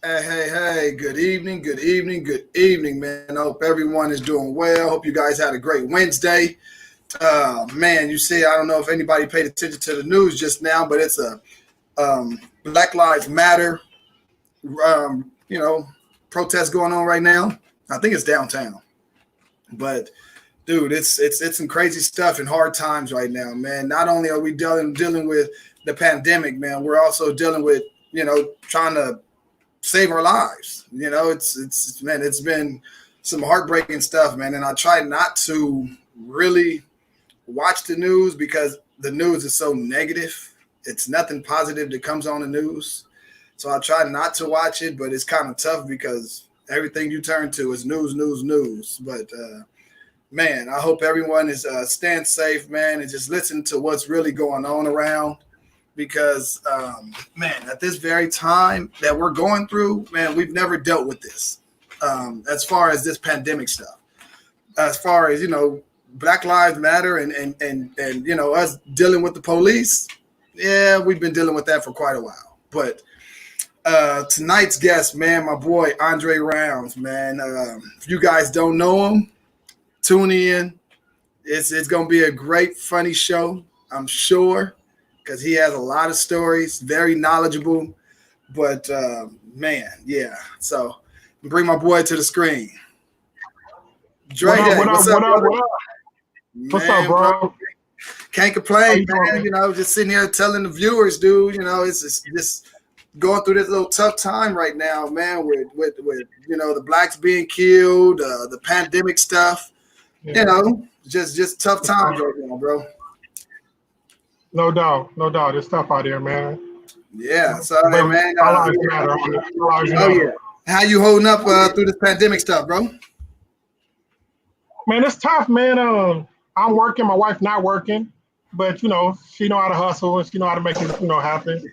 Hey, good evening, good evening, man. I hope everyone is doing well. Hope you guys had a great Wednesday. Man, you see, I don't know if anybody paid attention to the news just now, but it's a Black Lives Matter, you know, protest going on right now. I think it's downtown, but dude, it's some crazy stuff and hard times right now, man. Not only are we dealing with the pandemic, man, we're also dealing with trying to save our lives. It's been some heartbreaking stuff, man. And I try not to really watch the news because the news is so negative. It's nothing positive that comes on the news. So I try not to watch it, but it's kind of tough because everything you turn to is news, news, news. But man, I hope everyone is staying safe, man, and just listen to what's really going on around. Because, man, at this very time that we're going through, man, we've never dealt with this as far as this pandemic stuff. As far as, Black Lives Matter and us dealing with the police, yeah, we've been dealing with that for quite a while. But tonight's guest, man, my boy Andre Rounds, man. If you guys don't know him, tune in. It's going to be a great, funny show, I'm sure, because he has a lot of stories, very knowledgeable. But, man, yeah. So bring my boy to the screen. Dre, what's up, bro? What's up, bro? Can't complain, man. Just sitting here telling the viewers, dude, it's just going through this little tough time right now, man, with the blacks being killed, the pandemic stuff, just tough times right now, bro. No doubt. There's stuff out there, man. Yeah. So, man. Yeah. How you holding up through this pandemic stuff, bro? Man, it's tough, man. I'm working. My wife not working, but she know how to hustle and she know how to make it, happen.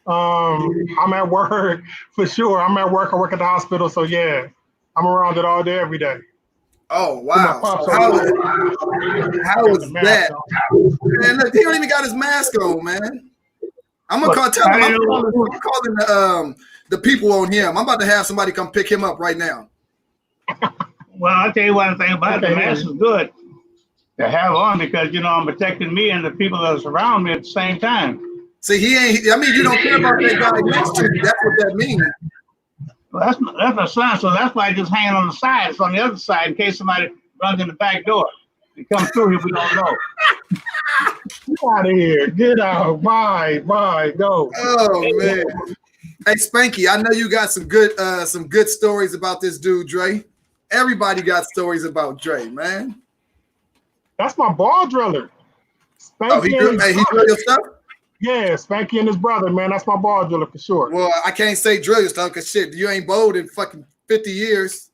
I'm at work for sure. I'm at work. I work at the hospital, so yeah, I'm around it all day, every day. Oh wow! How is that? Man, look, he don't even got his mask on, man. I'm gonna tell him. I'm calling the people on him. I'm about to have somebody come pick him up right now. Well, I'll tell you one thing about it. The mask is good to have on because I'm protecting me and the people that surround me at the same time. See, he ain't. I mean, you don't care about that guy next to you. That's what that means. Well, that's a sign, so that's why I just hang on the side. It's on the other side in case somebody runs in the back door. They come through here, we don't know. Get out of here. Get out. Bye, go. Oh, man. Hey, Spanky, I know you got some good stories about this dude, Dre. Everybody got stories about Dre, man. That's my ball driller. Spanky he drill your stuff? Yeah, Spanky and his brother, man. That's my ball driller for sure. Well, I can't say drill your stuff because shit, you ain't bowled in fucking 50 years.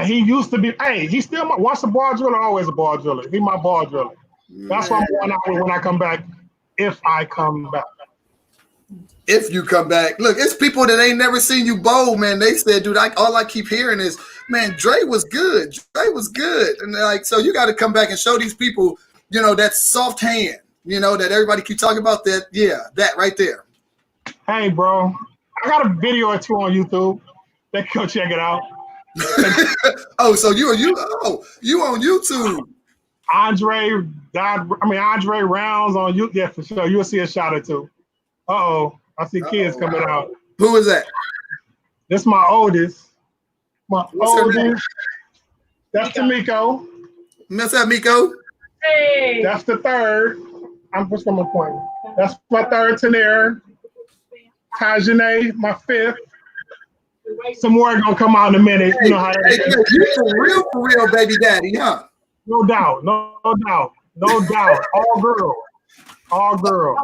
He used to be. Hey, he's still once a ball driller, always a ball driller. He my ball driller. That's what I'm going out with when I come back. If I come back. If you come back. Look, it's people that ain't never seen you bowl, man. They said, dude, all I keep hearing is, man, Dre was good. Dre was good. And they're like, so you got to come back and show these people, that soft hand, that everybody keep talking about that. Yeah, that right there. Hey, bro, I got a video or two on YouTube. They can go check it out. Oh, so you on YouTube. Andre Rounds on YouTube. Yeah, for sure. You'll see a shot or two. I see kids coming out. Who is that? This is my oldest. What's her name? That's Tamiko. What's up, Miko? Hey. That's the third. I'm just going to point. That's my third Tanera. Tajane, my fifth. Some more are gonna come out in a minute. Hey, you for real, baby daddy, huh? No doubt. All girls. All girls.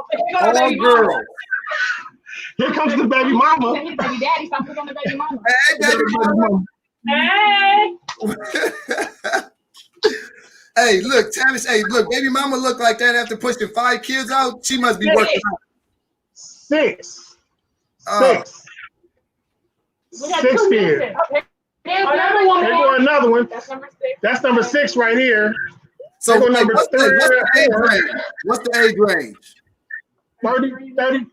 Here comes the baby mama. Baby daddy, stop putting on the baby mama. Hey, baby mama. Hey. Hey, look, Tavis. Hey, look, baby mama look like that after pushing 5 kids out. She must be working out. 6. We got 6 2 kids. Okay. Another one. Here go another one. That's number 6. That's number 6 right here. So what's the age range? What's the age range? 30.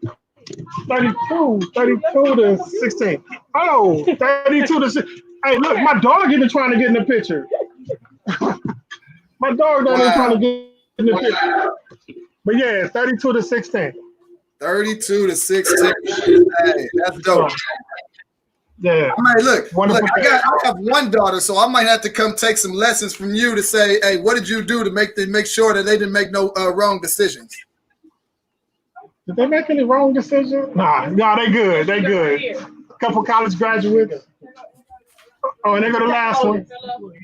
32 to 16. Oh, 32 to 6. Hey, look, my dog even trying to get in the picture. My dog down there trying to Wow. get in the picture. But yeah, 32 to 16. 32 to 16. Hey, that's dope. Yeah. I mean, look, Wonderful. I have one daughter, so I might have to come take some lessons from you to say, hey, what did you do to make sure that they didn't make no wrong decisions? Did they make any wrong decisions? Nah, they good. They good. A couple college graduates. Oh, and they go the last one.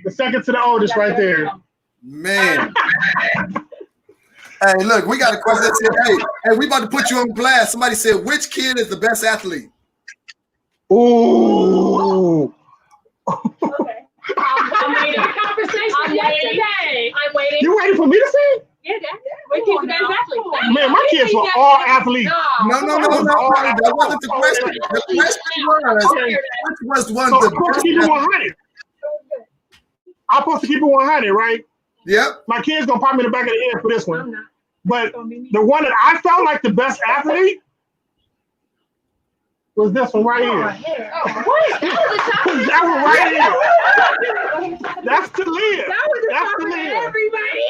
The second to the oldest right there. Man. Hey, look, we got a question that said, hey, we about to put you on blast. Somebody said, which kid is the best athlete? Ooh. Okay. I'm waiting. I'm waiting. You waiting for me to say it? Yeah, what kids are exactly? Man, my kids were all athletes. No. That wasn't the question. The question was, which was one So of I'm the supposed to best keep it athletes? 100. I'm supposed to keep it 100, right? Yep. My kids gonna pop me in the back of the head for this one. But the one that I felt like the best athlete was this one right here. What? That one right here. That's Talia. That's Talia. Everybody.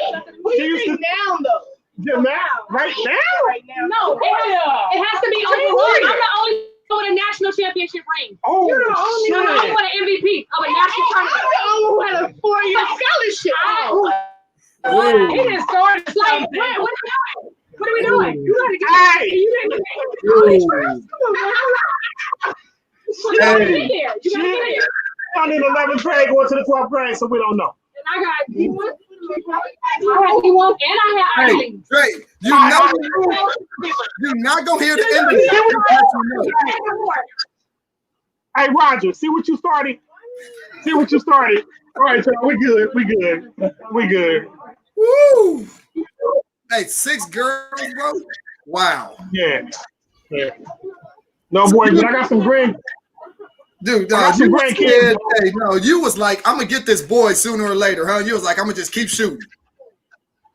She used to Now though. Yeah, now, right now. No, it has to be overall. I'm the only with a national championship ring. Oh, You're the only shit. one. I'm the only one an MVP of a national tournament. I'm the only one had a 4-year scholarship. He just started like, what are we doing? You got to get. Hey. You didn't. You got to get here. You got to get here. I'm in 11th grade going to the 12th grade, so we don't know. And I got D1. I had D1 and I had Hey, I-League. Dre, you're not gonna hear the end of it. Hey, Roger, see what you started? See what you started? All right, so we good. We good. We good. Woo! Hey, 6 girls, bro. Wow. Yeah. No, boy, but I got some green. Dude, I got you some was grandkids. scared. Hey, no, you was like, I'm gonna get this boy sooner or later, huh? You was like, I'm gonna just keep shooting.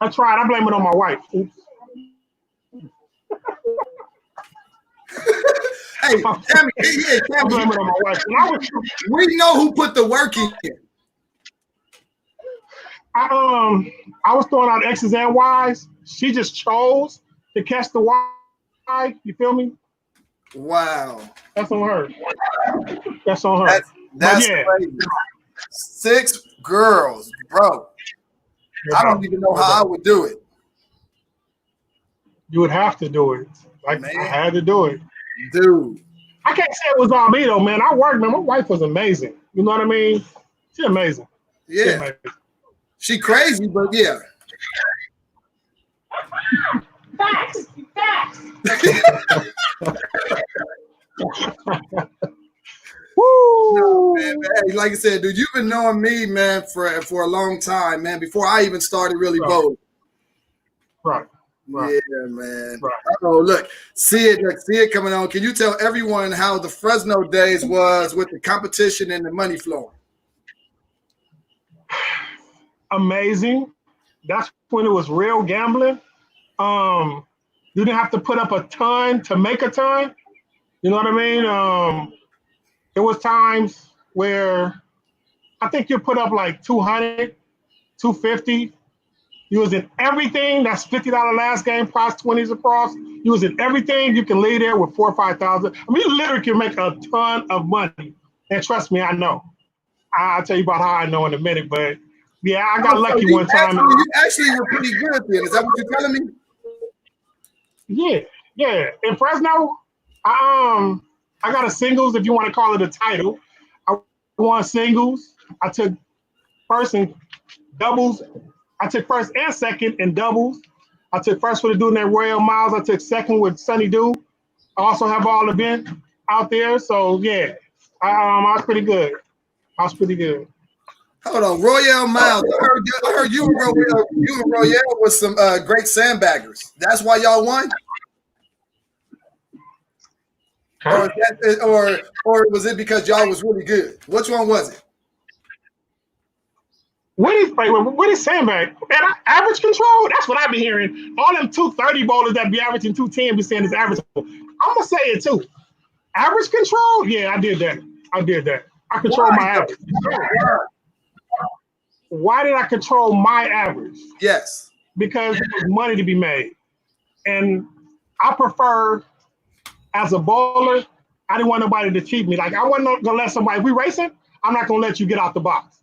I tried. I blame it on my wife. Oops. Hey, Tammy, I blame it on my wife. we know who put the work in. I was throwing out X's and Y's. She just chose to catch the Y. You feel me? Wow. That's on her. That's on her. That's yeah. crazy. 6 girls, bro. I don't even know how I would do it. You would have to do it. Like, man. I had to do it. Dude. I can't say it was all me, though, man. I worked, man. My wife was amazing. You know what I mean? She's amazing. Yeah. She's amazing. She crazy, but yeah. Facts. Woo! No, man, hey, like I said, dude, you've been knowing me, man, for a long time, man. Before I even started really bowling. Right. Yeah, man. Right. Oh, look, see it coming on. Can you tell everyone how the Fresno days was with the competition and the money flowing? Amazing. That's when it was real gambling. You didn't have to put up a ton to make a ton. You know what I mean? There was times where I think you put up like 200, 250. You was in everything. That's $50 last game prize, 20s across. You was in everything. You can lay there with 4,000 or 5,000. I mean, you literally can make a ton of money. And trust me, I know. I'll tell you about how I know in a minute. But yeah, I got lucky one time. You actually were pretty good then. Is that what you're telling me? Yeah. In Fresno, I got a singles, if you want to call it a title. I won singles. I took first in doubles. I took first and second in doubles. I took first with the dude in that Royal Miles. I took second with Sunny Dew. I also have all event out there. So yeah, I was pretty good. Hold on, Royale Miles. I heard you and Royale was some great sandbaggers. That's why y'all won. Huh? Or was it because y'all was really good? Which one was it? What is sandbag? Man, average control? That's what I've been hearing. All them 230 bowlers that be averaging 210 be saying is average. I'm gonna say it too. Average control? Yeah, I did that. I control my average. Why did I control my average? Yes. Because there's money to be made. And I prefer, as a bowler, I didn't want nobody to cheat me. Like, I wasn't gonna let somebody, if we racing, I'm not gonna let you get out the box.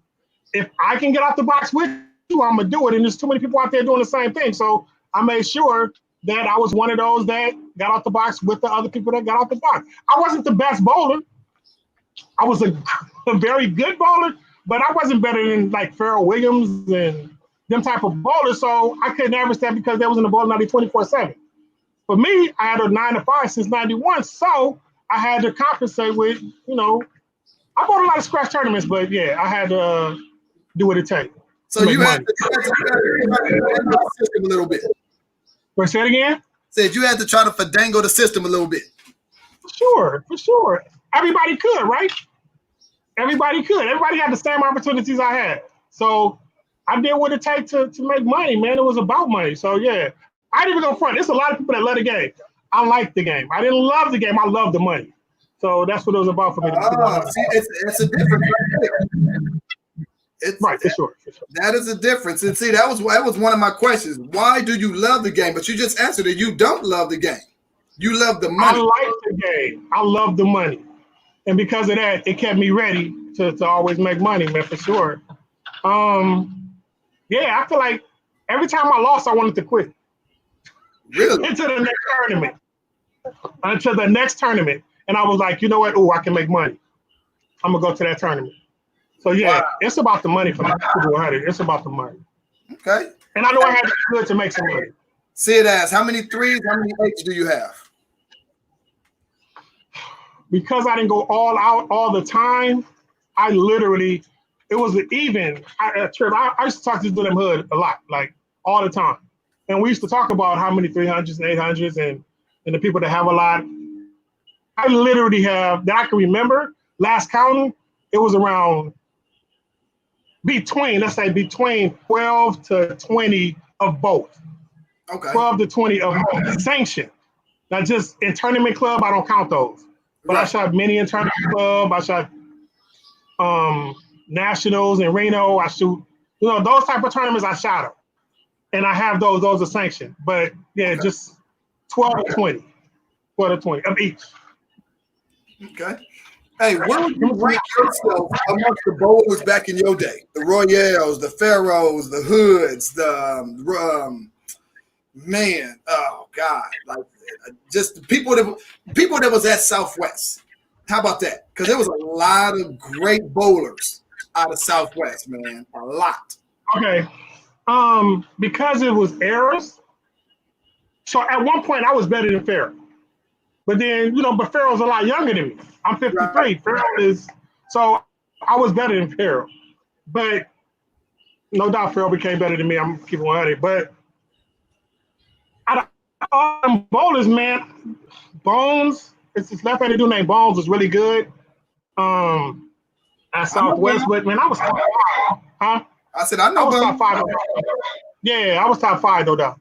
If I can get out the box with you, I'm gonna do it. And there's too many people out there doing the same thing. So I made sure that I was one of those that got out the box with the other people that got out the box. I wasn't the best bowler. I was a very good bowler, but I wasn't better than like Pharrell Williams and them type of bowlers. So I couldn't average that because they was in the bowling alley 24/7. For me, I had a 9 to 5 since '91, so I had to compensate with, I bought a lot of scratch tournaments, but yeah, I had to do what it takes. So you had to try to fandango the system a little bit. Wait, say it again? Said you had to try to fandango the system a little bit. For sure. Everybody could, right? Everybody could. Everybody had the same opportunities I had. So I did what it takes to make money, man. It was about money. So yeah, I didn't even go front. There's a lot of people that love the game. I like the game. I didn't love the game. I love the money. So that's what it was about for me. See, it's a difference right there. Right, for sure. That is a difference. And see, that was one of my questions. Why do you love the game? But you just answered it. You don't love the game. You love the money. I like the game. I love the money. And because of that, it kept me ready to always make money, man, for sure. Yeah, I feel like every time I lost, I wanted to quit. Really? Until the next tournament. And I was like, you know what? Oh, I can make money. I'm going to go to that tournament. So, yeah, It's about the money for me. It's about the money. Okay. And I know I had to do good to make some money. Sid asks, how many threes, how many eights do you have? Because I didn't go all out all the time, I literally, it was an even trip. I used to talk to them hood a lot, like all the time. And we used to talk about how many 300s and 800s and the people that have a lot. I literally have, that I can remember, last counting, it was around between 12 to 20 of both. Okay. 12 to 20 of both sanctioned. Now just in tournament club, I don't count those. But right. I shot mini in tournament club. I shot nationals in Reno. I shoot, those type of tournaments I shot them. And I have those are sanctioned. But yeah, okay. Just 12 to 20. 12 to 20 of each. Okay. Hey, where would you rank yourself amongst the bowlers back in your day? The Royales, the Pharaohs, the Hoods, the man, oh God, like just the people that was at Southwest. How about that? Because there was a lot of great bowlers out of Southwest, man. A lot. Okay. Because it was eras. So at one point I was better than Pharaoh. But then, but Pharaoh's a lot younger than me. I'm 53. Right. Pharaoh is, so I was better than Pharaoh. But no doubt Pharaoh became better than me. I'm keeping 100. But out of all them bowlers, man, Bones, it's this left-handed dude named Bones was really good. At Southwest, but man, I was top 5. Huh? I said, I know. I was top 5. Yeah, I was top 5, no doubt.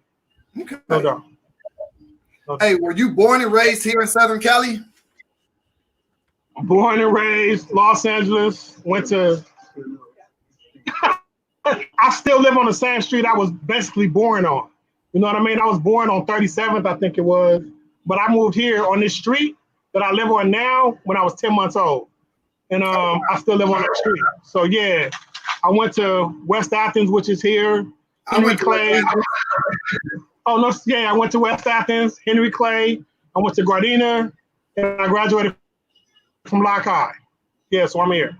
Okay. No doubt. Hey, were you born and raised here in Southern Cali? Born and raised, Los Angeles. Went to. I still live on the same street I was basically born on. You know what I mean? I was born on 37th, I think it was. But I moved here on this street that I live on now when I was 10 months old. And I still live on that street. So, yeah, I went to West Athens, which is here. Henry Clay. Oh, no, yeah, I went to West Athens, Henry Clay. I went to Gardena, and I graduated from Lock High. Yeah, so I'm here.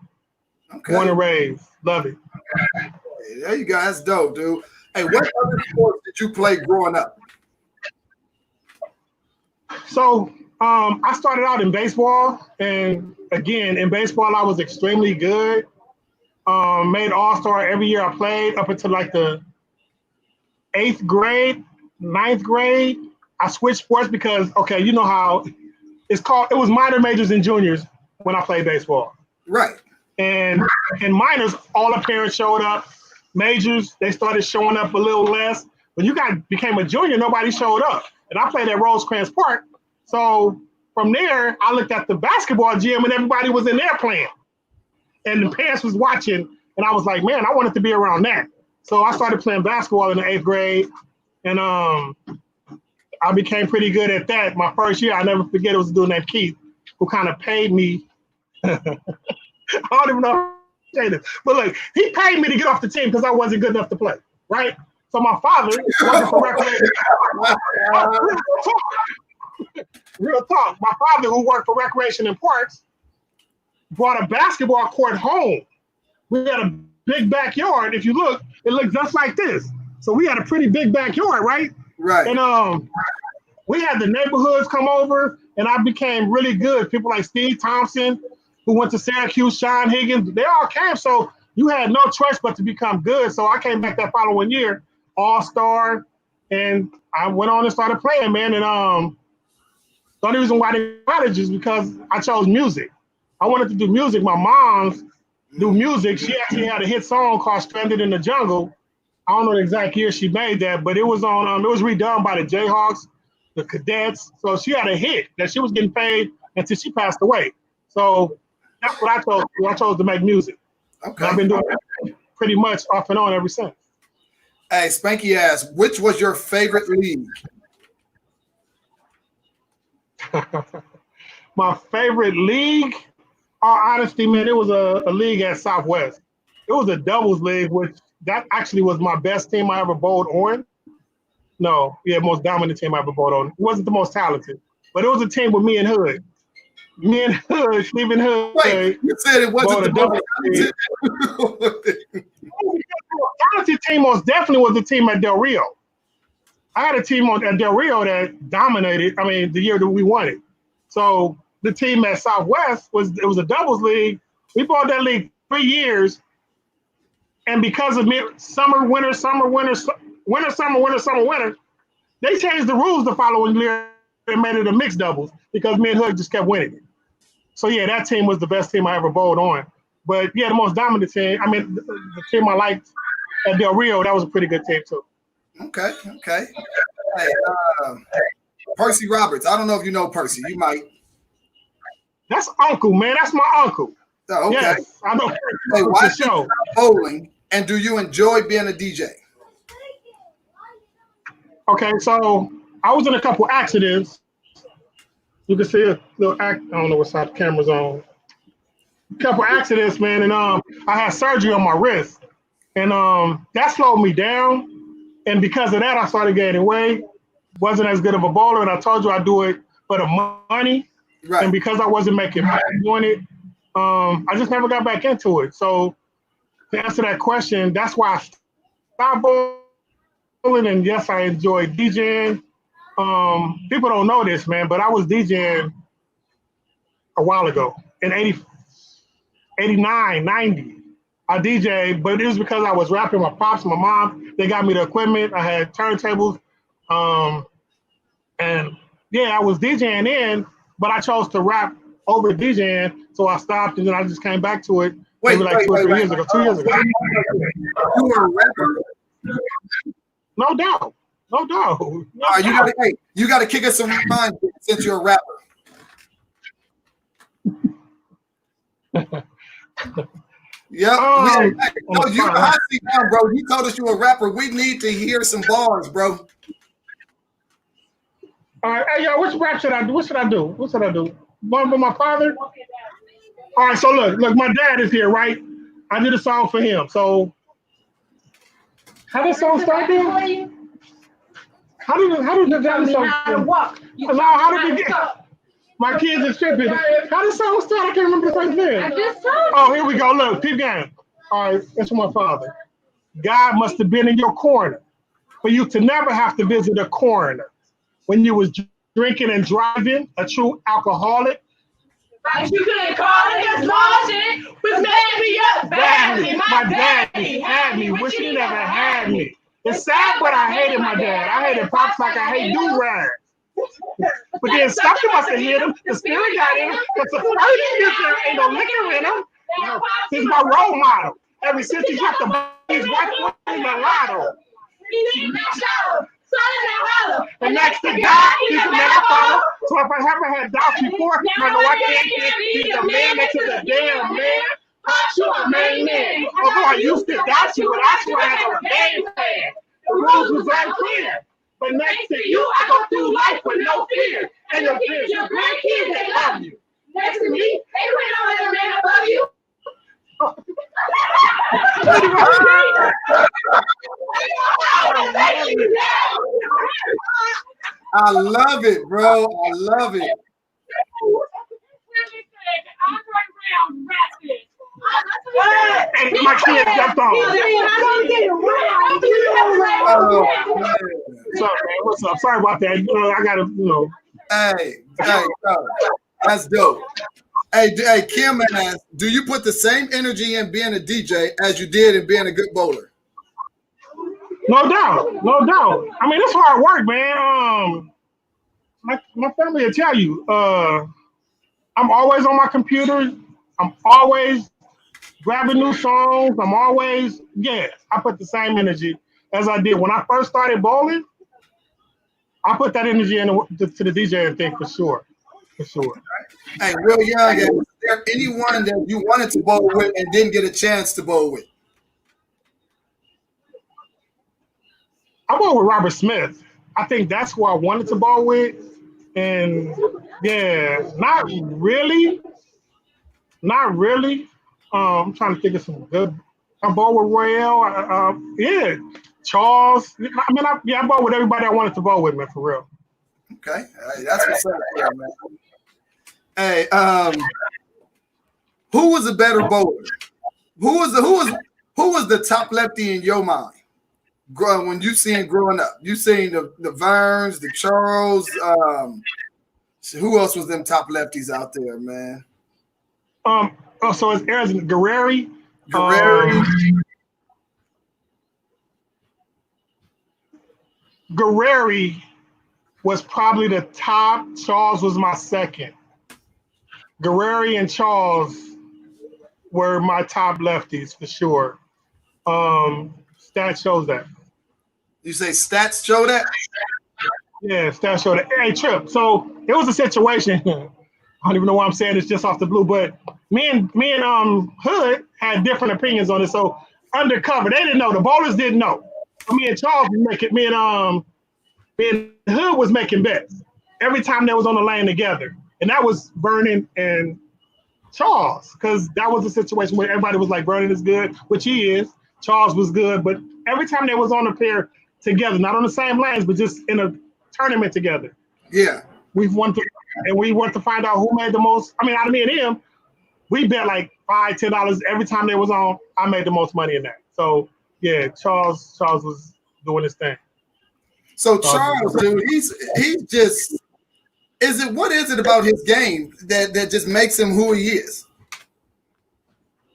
Okay. Born and raised. Love it. Hey, there you go. That's dope, dude. Hey, what other sports did you play growing up? So I started out in baseball. And, again, in baseball, I was extremely good. Made All-Star every year I played up until, like, the 8th grade. 9th grade, I switched sports because, okay, you know how it was minor, majors, and juniors when I played baseball. Right. And in minors, all the parents showed up. majors, they started showing up a little less. When you became a junior, nobody showed up. And I played at Rosecrans Park. So from there, I looked at the basketball gym and everybody was in there playing. And the parents was watching. And I was like, man, I wanted to be around that. So I started playing basketball in the 8th grade. And I became pretty good at that. My first year, I'll never forget, it was a dude named Keith who kind of paid me. I don't even know how to say this. But look, he paid me to get off the team because I wasn't good enough to play, right? So my father, working for recreation, real talk, my father who worked for Recreation and Parks brought a basketball court home. We had a big backyard. If you look, it looked just like this. So we had a pretty big backyard, right? Right. And we had the neighborhoods come over, and I became really good. People like Steve Thompson, who went to Syracuse, Sean Higgins, they all came. So you had no choice but to become good. So I came back that following year, all-star, and I went on and started playing, man. And the only reason why they managed is because I chose music. I wanted to do music. My mom's do music. She actually had a hit song called Stranded in the Jungle. I don't know the exact year she made that, but it was on. It was redone by the Jayhawks, the Cadets. So she had a hit that she was getting paid until she passed away. So that's what I chose. I chose to make music. Okay. And I've been doing it pretty much off and on ever since. Hey, Spanky asked, which was your favorite league? My favorite league, all honesty, man, it was a league at Southwest. It was a doubles league, which that actually was my best team I ever bowled on. No, yeah, most dominant team I ever bowled on. It wasn't the most talented, but it was a team with me and Hood. Me and Hood, Stephen Hood. Wait, you said it wasn't the most talented. Talented team most definitely was the team at Del Rio. I had a team at Del Rio that dominated. I mean, the year that we won it. So the team at Southwest was a doubles league. We bought that league 3 years, and because of summer, winter, they changed the rules the following year and made it a mixed doubles because me and Hood just kept winning it. So yeah, that team was the best team I ever bowled on. But yeah, the most dominant team. I mean, the team I liked at Del Rio, that was a pretty good team too. Okay. Hey, Percy Roberts. I don't know if you know Percy. You might. That's uncle, man. That's my uncle. Oh, okay. Yes, I know. Hey, why do you stop bowling, and do you enjoy being a DJ? Okay, so I was in a couple accidents. You can see a little I don't know what side the camera's on. A couple accidents, man, and I had surgery on my wrist, and that slowed me down. And because of that, I started gaining weight. Wasn't as good of a bowler, and I told you I do it for the money. Right. And because I wasn't making money doing it, I just never got back into it. So to answer that question, that's why I stopped bowling. And yes, I enjoy DJing. People don't know this, man, but I was DJing a while ago in 89, 90. I DJed, but it was because I was rapping. My pops, my mom, they got me the equipment. I had turntables. And yeah, I was DJing then, but I chose to rap over DJing, so I stopped, and then I just came back to it maybe like 2 or 3 years ago. 2 years ago. You were a rapper? No doubt. You gotta kick us some rhymes since you're a rapper. Yeah, I see now, bro. You told us you were a rapper. We need to hear some bars, bro. All right, hey, yo, which rap should I do? What should I do? One for my father? All right, so look, my dad is here, right? I did a song for him. So how does song start there? How did the song start? How did we get? My kids are tripping. How did the song start? I can't remember the first thing. Oh, here we go. Look, keep going. All right, that's for my father. God must have been in your corner for you to never have to visit a coroner. When you was drinking and driving, a true alcoholic. But you couldn't call it as logic, was made me up badly. My daddy had me, wish he never had me. It's sad, but I hated my dad. I hated pops like I hate do-rags. But then something must have hit him. The spirit got in him. Because the first future ain't no liquor in him. He's my role model. Ever since he got the His wife won the lotto. He next shower. And next to God, he's a man father. So if I haven't had doubts before, I know I can't get he's the man next to the damn man. You a main man. Although I used to doubt you, but I swear I was a main man. The rules was unclear. But next to you, I go through life with no fear. And your grandkids, they love you. Next to me, they went on a man above you. I love it, bro. I love it. And my kids jumped on. Oh, man. Sorry, man. What's up? Sorry about that. I gotta, Hey, bro. That's dope. Hey, Kim asked, do you put the same energy in being a DJ as you did in being a good bowler? No doubt, no doubt. I mean, it's hard work, man. My family will tell you. I'm always on my computer. I'm always grabbing new songs. I'm always, I put the same energy as I did when I first started bowling. I put that energy to the DJing thing for sure. Hey, Will Young, is there anyone that you wanted to bowl with and didn't get a chance to bowl with? I bowled with Robert Smith. I think that's who I wanted to bowl with. And not really. I'm trying to think of some good. I bowled with Royale. Charles. I mean, I bowled with everybody I wanted to bowl with, man, for real. Okay, that's what's up, man. Hey, who was a better bowler? Who was the top lefty in your mind? When you seen growing up, you seen the Verns, the Charles. Who else was them top lefties out there, man? So it's Aaron Guerreri. Guerreri was probably the top. Charles was my second. Guerreri and Charles were my top lefties for sure. Stats shows that. You say stats show that? Yeah, stats show that. Hey, Trip. So it was a situation. I don't even know why I'm saying this just off the blue, but me and Hood had different opinions on it. So undercover, they didn't know. The bowlers didn't know. Me and Charles was making. Me and Hood was making bets every time they was on the lane together, and that was Vernon and Charles, because that was a situation where everybody was like, Vernon is good, which he is. Charles was good, but every time they was on a pair together, not on the same lanes, but just in a tournament together. Yeah. We want to find out who made the most. I mean, out of me and him, we bet like $5-10 every time they was on. I made the most money in that. So yeah, Charles was doing his thing. So Charles, dude, he's just. What is it about his game that just makes him who he is?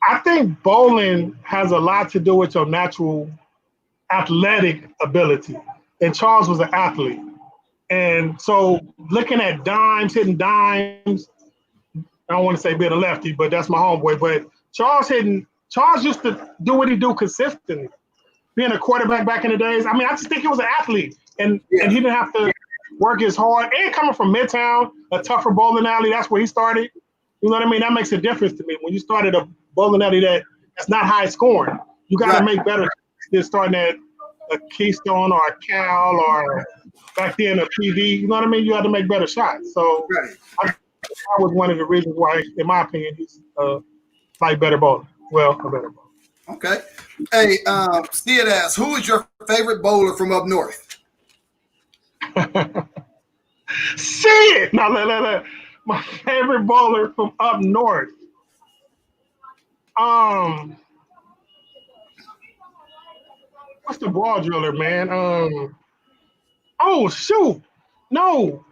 I think bowling has a lot to do with your natural athletic ability. And Charles was an athlete. And so looking at dimes, hitting dimes, I don't want to say being a lefty, but that's my homeboy. But Charles used to do what he do consistently. Being a quarterback back in the days, I mean, I just think he was an athlete. And he didn't have to work as hard. And coming from Midtown, a tougher bowling alley, that's where he started. You know what I mean? That makes a difference to me. When you started a bowling alley that's not high scoring, you got to make better than starting at a Keystone or a Cal or back then a PD. You know what I mean? You had to make better shots. So that was one of the reasons why, in my opinion, he's like better bowler. Well, a better bowler. Okay. Hey, Sid asks, who is your favorite bowler from up north? See it! No, look. My favorite bowler from up north. What's the ball driller, man? Oh shoot, no,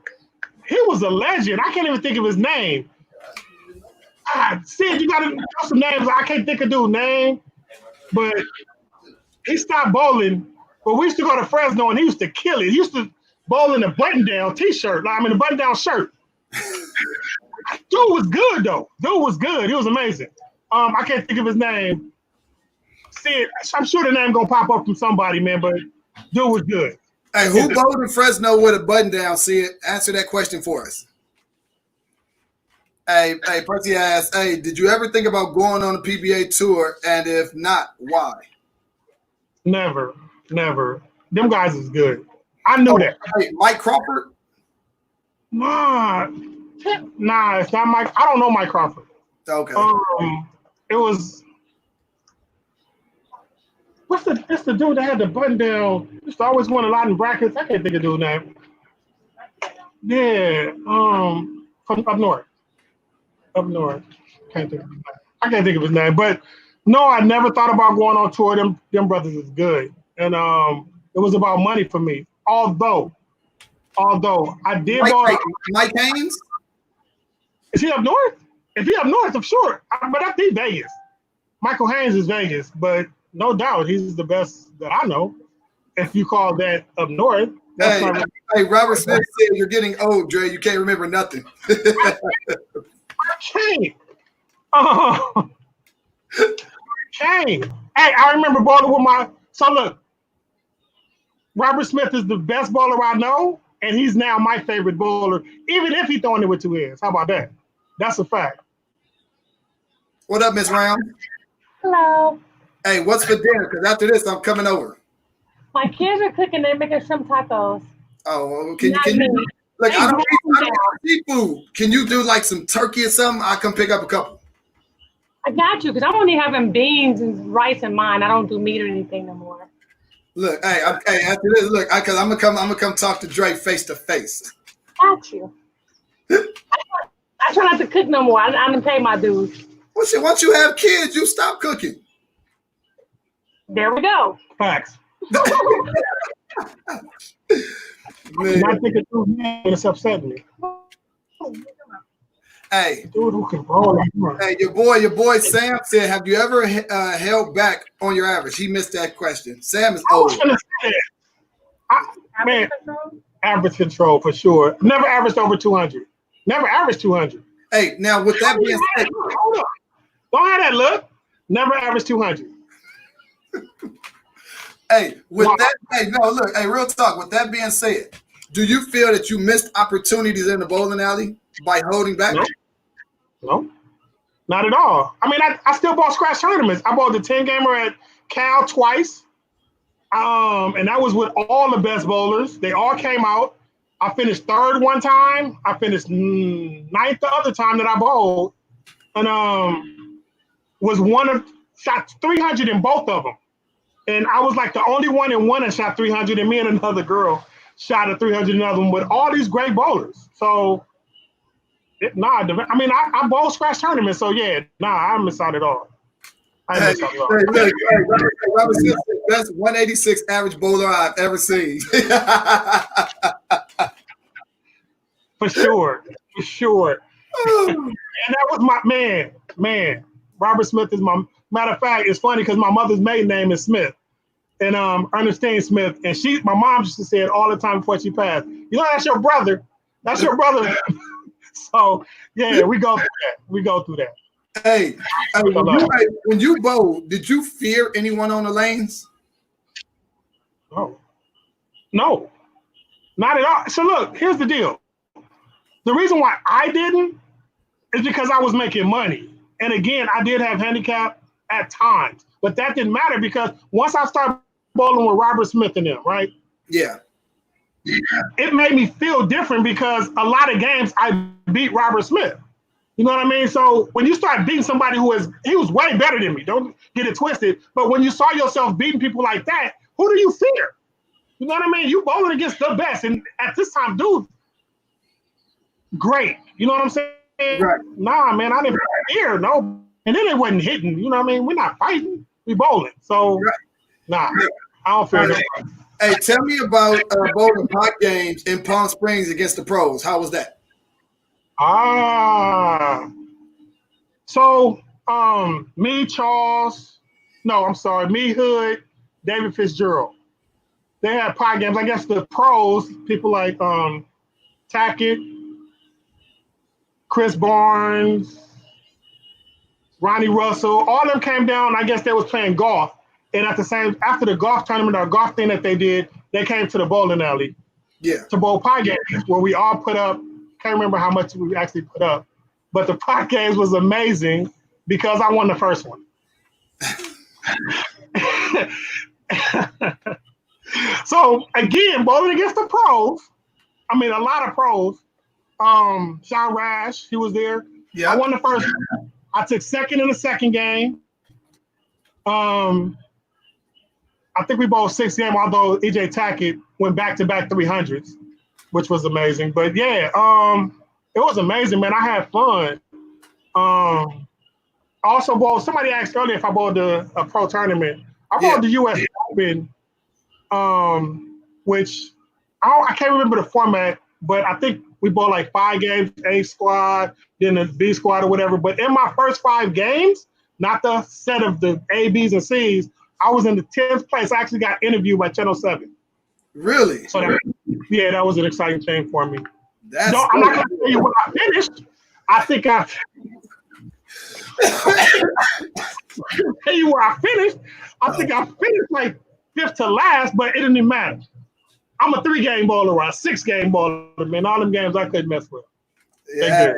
he was a legend. I can't even think of his name. Sid, you gotta know some names. I can't think of dude's name, but he stopped bowling. But we used to go to Fresno, and he used to kill it. He used to bowl in a button-down T-shirt. I mean, a button-down shirt. Dude was good though. Dude was good. He was amazing. I can't think of his name. See, I'm sure the name gonna pop up from somebody, man. But dude was good. Hey, who bowled in Fresno with a button down? See it. Answer that question for us. Hey, Percy asked, hey, did you ever think about going on a PBA tour? And if not, why? Never. Them guys is good. I knew that. Hey, Mike Crawford? Nah, it's not Mike. I don't know Mike Crawford. Okay. It was. It's the dude that had the button down. Used to always win a lot in brackets. I can't think of the dude's name. Yeah, from up north. I can't think of his name. But no, I never thought about going on tour. Them brothers is good, and it was about money for me. Although I did Mike Haynes? Is he up north? If he up north, I'm sure. But I think Vegas. Michael Haynes is Vegas, but no doubt he's the best that I know. If you call that up north. Hey, Robert Smith said you're getting old, Dre. You can't remember nothing. I can't. Hey, I remember bowling with so look, Robert Smith is the best bowler I know, and he's now my favorite bowler, even if he's throwing it with 2 hands. How about that? That's a fact. What up, Miss Round? Hello. Hey, what's for dinner? Because after this, I'm coming over. My kids are cooking. They're making shrimp tacos. Oh, can you like I don't eat seafood. Can you do like some turkey or something? I'll come pick up a couple. I got you, because I'm only having beans and rice in mine. I don't do meat or anything no more. Look, after this, look, because I'm gonna come talk to Dre face to face. Got you. I try not to cook no more. I didn't pay my dues. Well, shit, once you have kids, you stop cooking. There we go. Facts. Man. I think it's upsetting me. Hey, dude who can roll. Hey, your boy Sam said, "Have you ever held back on your average?" He missed that question. Sam is old. Average control for sure. Never averaged over 200. Never averaged 200. Hey, now with that being said, hold up. Don't have that look. Never averaged 200. Hey, real talk. With that being said, do you feel that you missed opportunities in the bowling alley by holding back? No, not at all. I mean, I still bought scratch tournaments. I bought the 10-gamer at Cal twice. And that was with all the best bowlers. They all came out. I finished third one time. I finished ninth the other time that I bowled. And shot 300 in both of them. And I was like the only one in one that shot 300, and me and another girl shot a 300 in another one with all these great bowlers. So, I bowl scratch tournaments, so yeah, I didn't miss out at all. Robert Smith, best 186 average bowler I've ever seen. For sure. And that was my man. Robert Smith is my matter of fact. It's funny because my mother's maiden name is Smith, and Ernestine Smith, and my mom used to say it all the time before she passed. You know, that's your brother. That's your brother. So yeah, we go through that. Hey, when you bowled, did you fear anyone on the lanes? No, not at all. So look, here's the deal. The reason why I didn't is because I was making money. And again, I did have handicap at times, but that didn't matter because once I started bowling with Robert Smith and them, right? Yeah. It made me feel different because a lot of games I beat Robert Smith. You know what I mean? So when you start beating somebody he was way better than me, don't get it twisted. But when you saw yourself beating people like that, who do you fear? You know what I mean? You bowling against the best. And at this time, dude, great. You know what I'm saying? Right. Nah, man, I didn't fear, no. And then they wasn't hitting. You know what I mean? We're not fighting. We bowling. So, I don't fear nobody. Hey, tell me about bowling pot games in Palm Springs against the pros. How was that? So me, Hood, David Fitzgerald. They had pot games. I guess the pros, people like Tackett, Chris Barnes, Ronnie Russell, all of them came down. I guess they was playing golf. And after the golf tournament or golf thing that they did, they came to the bowling alley Yeah. to bowl pie games where we all put up. Can't remember how much we actually put up, but the pie games was amazing because I won the first one. So again, bowling against the pros. I mean, a lot of pros. Sean Rash, he was there. Yeah. I won the first one. I took second in the second game. I think we bowled 6 games, although EJ Tackett went back-to-back 300s, which was amazing. But yeah, it was amazing, man. I had fun. Also bowled. Somebody asked earlier if I bowled a pro tournament. I bowled the U.S. Open, which I can't remember the format, but I think we bowled like 5 games, A squad, then the B squad or whatever. But in my first 5 games, not the set of the A, Bs, and Cs, I was in the 10th place. I actually got interviewed by Channel 7. Really? So that was an exciting thing for me. That's I'm not going to tell you when I finished. I think tell you where I finished. I think I finished like 5th to last, but it didn't even matter. I'm a 3-game bowler or a 6-game bowler, man. All them games I couldn't mess with. Yeah.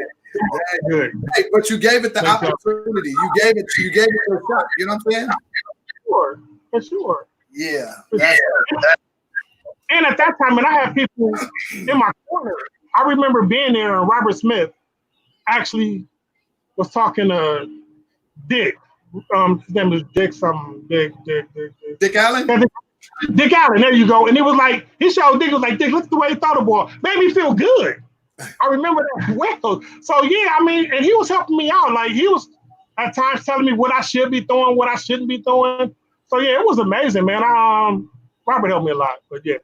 Good. Hey, but you gave it the opportunity. You gave it a shot. You know what I'm saying? For sure. Yeah. And at that time, and I had people in my corner. I remember being there, and Robert Smith actually was talking to Dick. His name was Dick something. Dick Allen? Dick Allen, there you go. And it was like, he showed Dick, was like, Dick, look at the way he thought the ball. Made me feel good. I remember that well. So yeah, I mean, and he was helping me out. Like he was at times telling me what I should be throwing, what I shouldn't be throwing. So yeah, it was amazing, man. Robert helped me a lot, but yeah.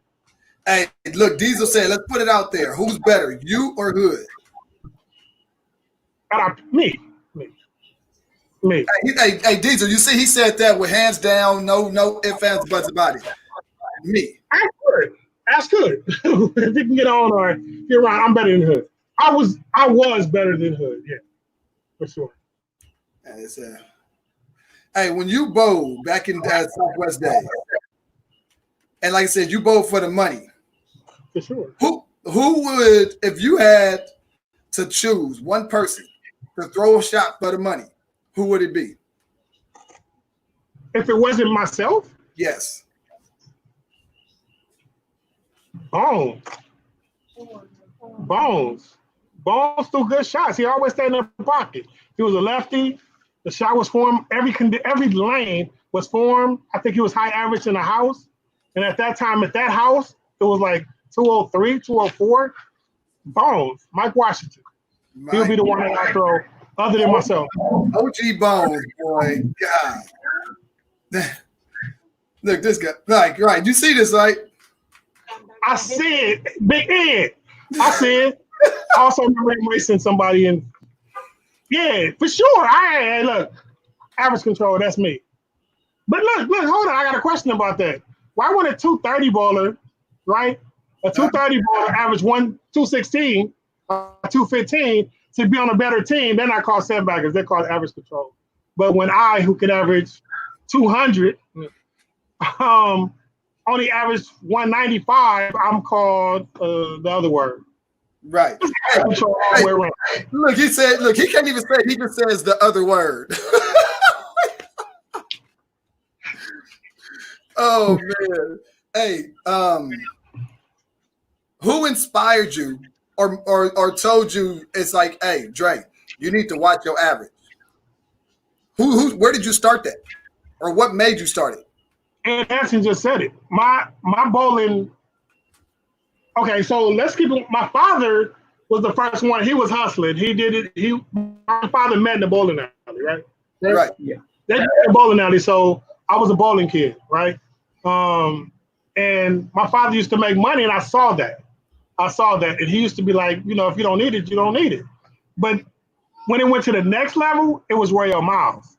Hey, look, Diesel said, let's put it out there. Who's better, you or Hood? Me. Hey, Diesel, you see he said that with hands down, no ifs, ands, buts about it. Me. That's good. If you can get on or get around, I'm better than Hood. I was better than Hood, yeah, for sure. Hey, when you bowled back in Southwest Day, and like I said, you bowled for the money. For sure. Who would, if you had to choose one person to throw a shot for the money, who would it be? If it wasn't myself? Yes. Bones threw good shots. He always stayed in the pocket. He was a lefty. The shot was formed. Every lane was formed. I think he was high average in the house. And at that time, at that house, it was like 203, 204. Bones, Mike Washington. He'll be the one that I throw, other than myself. OG Bones, boy. God. Look, this guy. Like, right. You see this, right? I see it. Big Ed. I see it. I also remember racing somebody in. Yeah, for sure. Look, average control, that's me. But look, hold on. I got a question about that. Why would a 230 bowler, right? A 230 bowler average 216, 215 to be on a better team? They're not called setbackers. They're called average control. But when who could average 200, only average 195, I'm called the other word. Right. Hey, look, he can't even say it. He just says the other word. Oh man. Hey, who inspired you or told you it's like, hey, Dre, you need to watch your average? Where did you start that? Or what made you start it? And Anson just said it. My bowling. Okay, so let's keep it. My father was the first one. He was hustling. He did it. My father met in the bowling alley, right? Right. Yeah. They met in the bowling alley, so I was a bowling kid, right? And my father used to make money, and I saw that. And he used to be like, if you don't need it, you don't need it. But when it went to the next level, it was Royal Miles.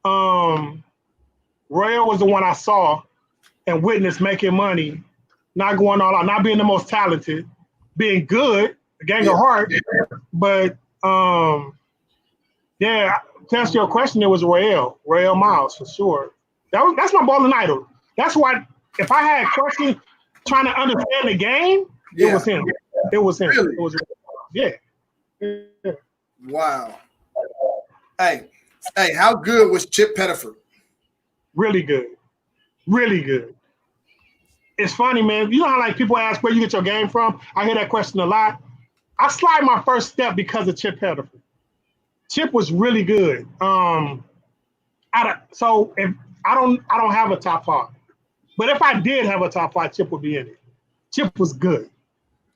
Royal was the one I saw and witnessed making money, not going all out, not being the most talented, being good, a gang of heart. But to answer your question, it was Royal Miles for sure. That's my bowling idol. That's why if I had questions trying to understand the game, it was him. It was him. Really? It was yeah. Yeah. Wow. Hey, how good was Chip Pettiford? Really good. Really good. It's funny, man. You know how like people ask where you get your game from? I hear that question a lot. I slide my first step because of Chip Pettiford. Chip was really good. So if I don't have a top five, but if I did have a top five, Chip would be in it. Chip was good.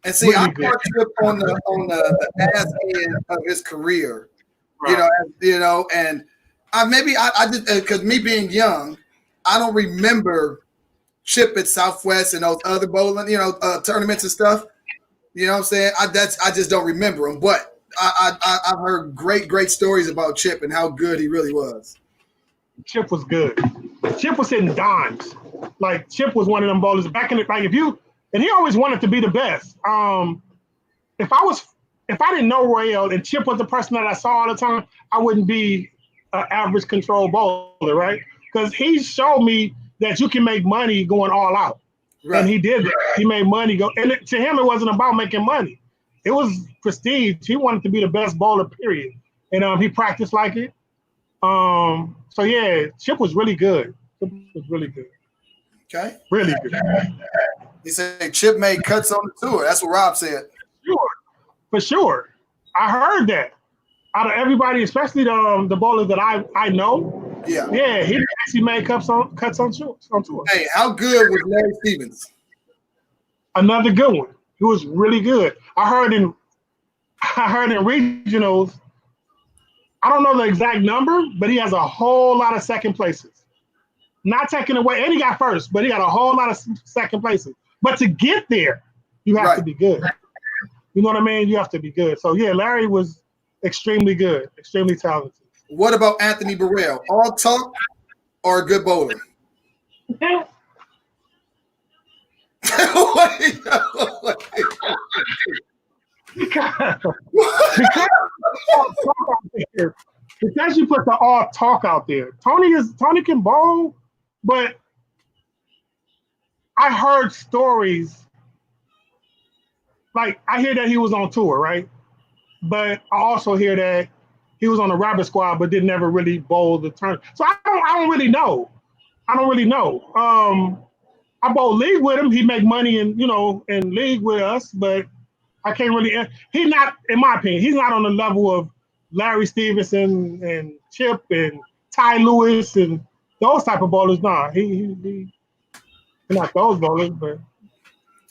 And see, I put Chip on the ass end of his career, right. And I just because me being young, I don't remember Chip at Southwest and those other bowling, tournaments and stuff. You know what I'm saying? I just don't remember him, but I've heard great stories about Chip and how good he really was. Chip was good. Chip was hitting dimes. Like Chip was one of them bowlers back in the and he always wanted to be the best. If I didn't know Royale and Chip was the person that I saw all the time, I wouldn't be an average control bowler, right? Because he showed me that you can make money going all out. Right. And he did that. He made money go. And to him, it wasn't about making money. It was prestige. He wanted to be the best bowler, period. And he practiced like it. So yeah, Chip was really good. Chip was really good. Okay. Really good. He said Chip made cuts on the tour. That's what Rob said. Sure. For sure. I heard that. Out of everybody, especially the bowlers that I know. Yeah, he actually made cuts on tour. Hey, how good was Larry Stevens? Another good one. He was really good. I heard in regionals, I don't know the exact number, but he has a whole lot of second places. Not taking away, and he got first, but he got a whole lot of second places. But to get there, you have to be good. You know what I mean? You have to be good. So yeah, Larry was extremely good, extremely talented. What about Anthony Burrell? All talk or a good bowler? Because you put the all talk out there. Tony can bowl, but I heard stories. Like I hear that he was on tour, right? But I also hear that he was on the rabbit squad, but didn't ever really bowl the tournament. So I don't really know. I bowl league with him. He make money in league with us, but I can't really. He's not, in my opinion, he's not on the level of Larry Stevenson and Chip and Ty Lewis and those type of bowlers. Nah, he not those bowlers, but.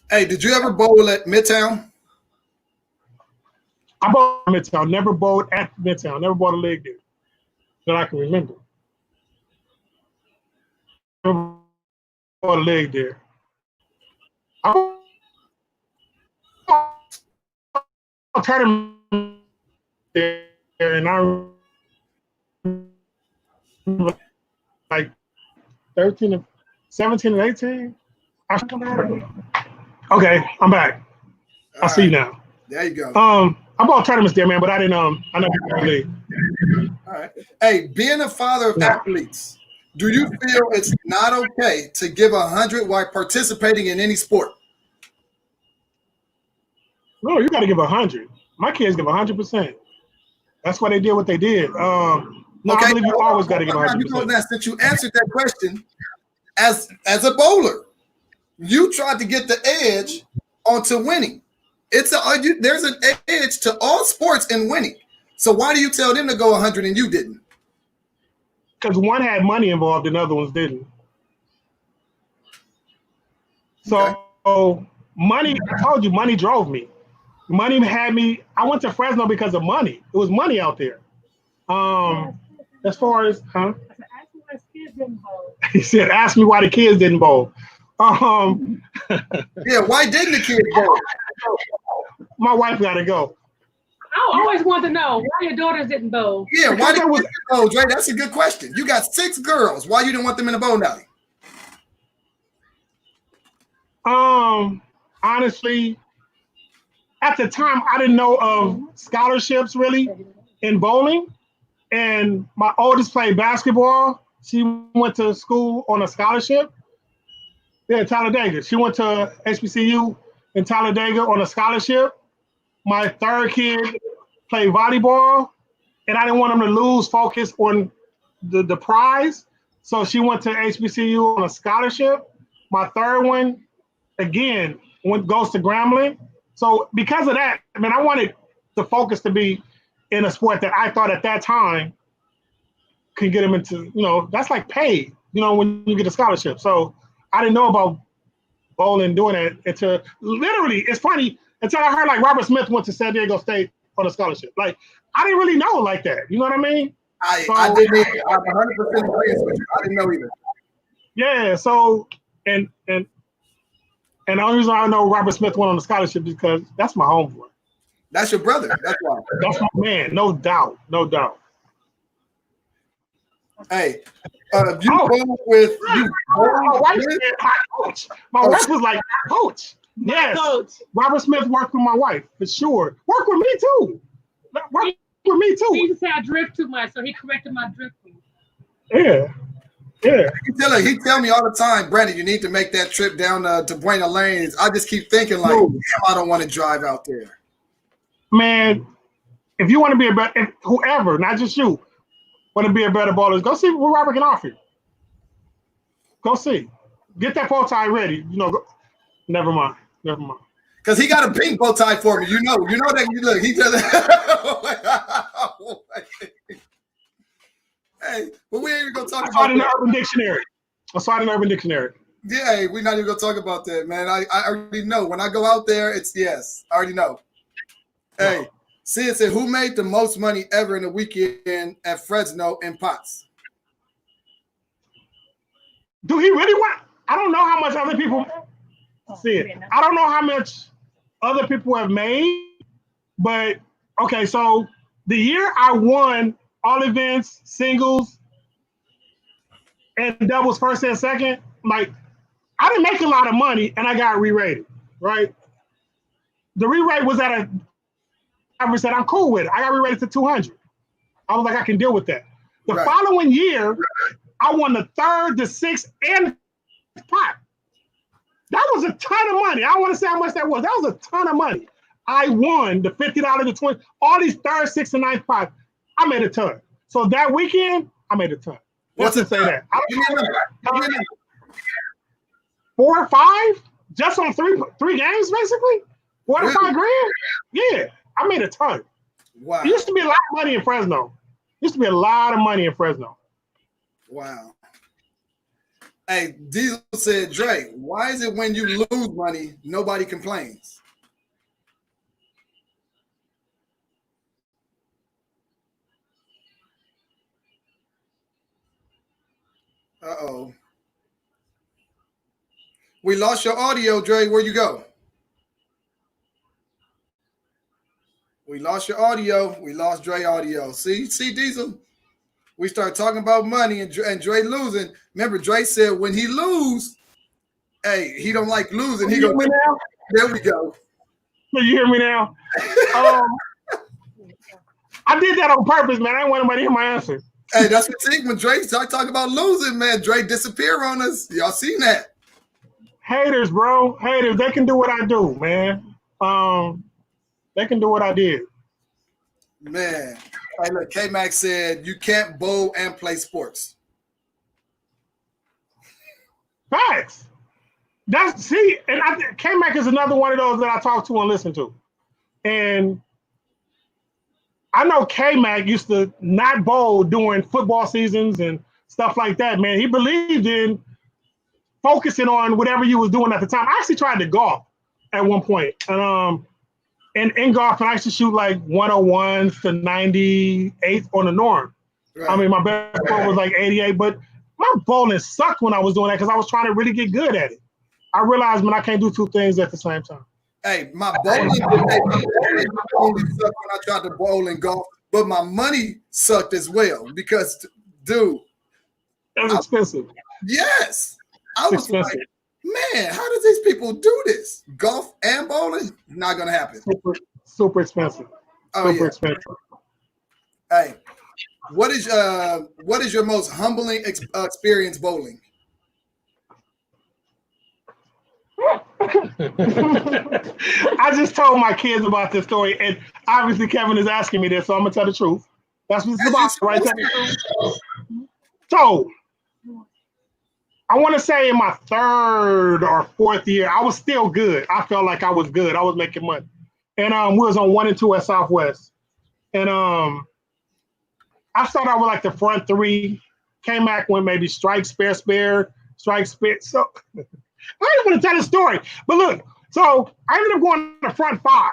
Hey, did you ever bowl at Midtown? I bowled at Midtown. Never bowled at Midtown. Never bowled a league there that I can remember. Never bowled a league there. I bowled a tournament there, and I remember like 13, 17, and 18. Okay, I'm back. I see you now. There you go. I bought tournaments there, man, but I didn't. I never played. All right. Hey, being a father of athletes, do you feel it's not okay to give 100 while participating in any sport? No, you got to give 100. My kids give 100%. That's why they did what they did. No, okay, I believe you always got to give 100%. Since you answered that question, as a bowler, you tried to get the edge onto winning. There's an edge to all sports in winning. So why do you tell them to go 100 and you didn't? Because one had money involved and other ones didn't. So money, I told you, money drove me. Money had me. I went to Fresno because of money. It was money out there. As far as, huh? He said, ask me why the kids didn't bowl. Yeah, why didn't the kids bowl? My wife got to go. I always want to know why your daughters didn't bowl. Yeah, why didn't you bowl, Dre? That's a good question. You got 6 girls. Why you didn't want them in the bowling alley? Honestly, at the time, I didn't know of scholarships really in bowling. And my oldest played basketball. she went to school on a scholarship. Yeah, Talladega. She went to HBCU in Talladega on a scholarship. My third kid played volleyball, and I didn't want him to lose focus on the prize. So she went to HBCU on a scholarship. My third one, again, goes to Grambling. So because of that, I mean, I wanted the focus to be in a sport that I thought at that time could get him into, that's like paid, when you get a scholarship. So I didn't know about bowling doing that until literally, it's funny, until I heard like Robert Smith went to San Diego State on a scholarship. Like, I didn't really know like that. You know what I mean? I didn't either. I'm 100% agree with you. I didn't know either. Yeah, so, and the only reason I know Robert Smith went on the scholarship is because that's my homeboy. That's your brother. That's why. That's my man, no doubt. Hey, you bowl with you. My wife said my coach. My wife was like, coach. Yes. Coach. Robert Smith worked with my wife for sure. Work with me too. Work with me too. He just said I drift too much, so he corrected my drifting. Yeah. He tell me all the time, Brandon, you need to make that trip down to Buena Lanes. I just keep thinking like, damn, I don't want to drive out there. Man, if you want to be a better, whoever, not just you, want to be a better bowler, go see what Robert can offer you. Go see. Get that bow tie ready. Never mind. Because he got a pink bow tie for me. You know that. Look, he does. Hey, but we ain't even gonna talk about that. I saw it in the Urban Dictionary. Yeah, we're not even gonna talk about that, man. I already know. When I go out there, it's yes. I already know. Hey, Sid said, who made the most money ever in a weekend at Fresno in pots? Do he really want? I don't know how much other people see it. I don't know how much other people have made, but okay, so the year I won all events, singles, and doubles first and second, like I didn't make a lot of money and I got re-rated, right? The re-rate was at I said I'm cool with it. I got re-rated to 200. I was like, I can deal with that. The following year, I won the third, the sixth, and the pot. That was a ton of money. I don't want to say how much that was. That was a ton of money. I won the $50, the 20, all these third, sixth, and ninth pots. I made a ton. So that weekend, I made a ton. What's to say that? 4 or 5, just on three games, basically. 4 to 5 grand. Yeah, I made a ton. Wow. It used to be a lot of money in Fresno. Wow. Hey, Diesel said, Dre, why is it when you lose money, nobody complains? Uh-oh. We lost your audio, Dre. Where'd you go? We lost your audio. We lost Dre audio. See, Diesel? We started talking about money and Dre losing. Remember, Dre said when he lose, hey, he don't like losing. He goes, there we go. Can you hear me now? I did that on purpose, man. I didn't want anybody to hear my answer. Hey, that's what see when Dre start talking about losing, man. Dre disappear on us. Y'all seen that? Haters, bro. Haters. They can do what I do, man. They can do what I did. Man. Hey, look, K-Max said you can't bowl and play sports. Facts. And K-Mac is another one of those that I talk to and listen to. And I know K-Mac used to not bowl during football seasons and stuff like that, man. He believed in focusing on whatever you was doing at the time. I actually tried to golf at one point. And in golf, I used to shoot like 101s to 98 on the norm. Right. I mean, my best score was like 88, but my bowling sucked when I was doing that because I was trying to really get good at it. I realized, man, I can't do two things at the same time. Hey, my bowling only sucked when I tried to bowl and golf, but my money sucked as well because, dude. It was expensive. Yes. I was expensive. Like, man, how does these people do this? Golf and bowling? Not going to happen. Super expensive. Oh, super expensive. Hey, What is your most humbling experience bowling? I just told my kids about this story, and obviously Kevin is asking me this, so I'm gonna tell the truth. That's what it's about, right? So I want to say in my 3rd or 4th year, I was still good. I felt like I was good. I was making money, and we was on 1 and 2 at Southwest, and I started out with like the front 3. Came back when maybe strike, spare, strike, spare. So I didn't want to tell the story, but look. So I ended up going to front 5.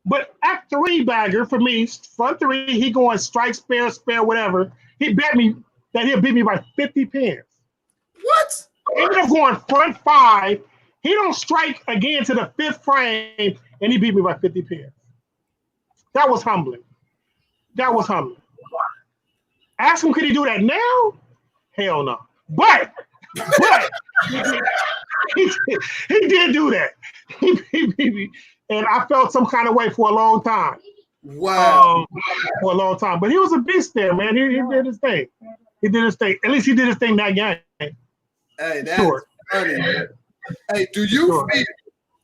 But at 3 bagger for me, front 3, he going strike, spare, whatever. He bet me that he'll beat me by 50 pins. What? I ended up going front 5. He don't strike again to the 5th frame, and he beat me by 50 pins. That was humbling. Ask him, could he do that now? Hell no. But he did do that. He beat me. And I felt some kind of way for a long time. Wow. For a long time. But he was a beast there, man. He did his thing. At least he did his thing that game. Hey, that's funny. Hey, do you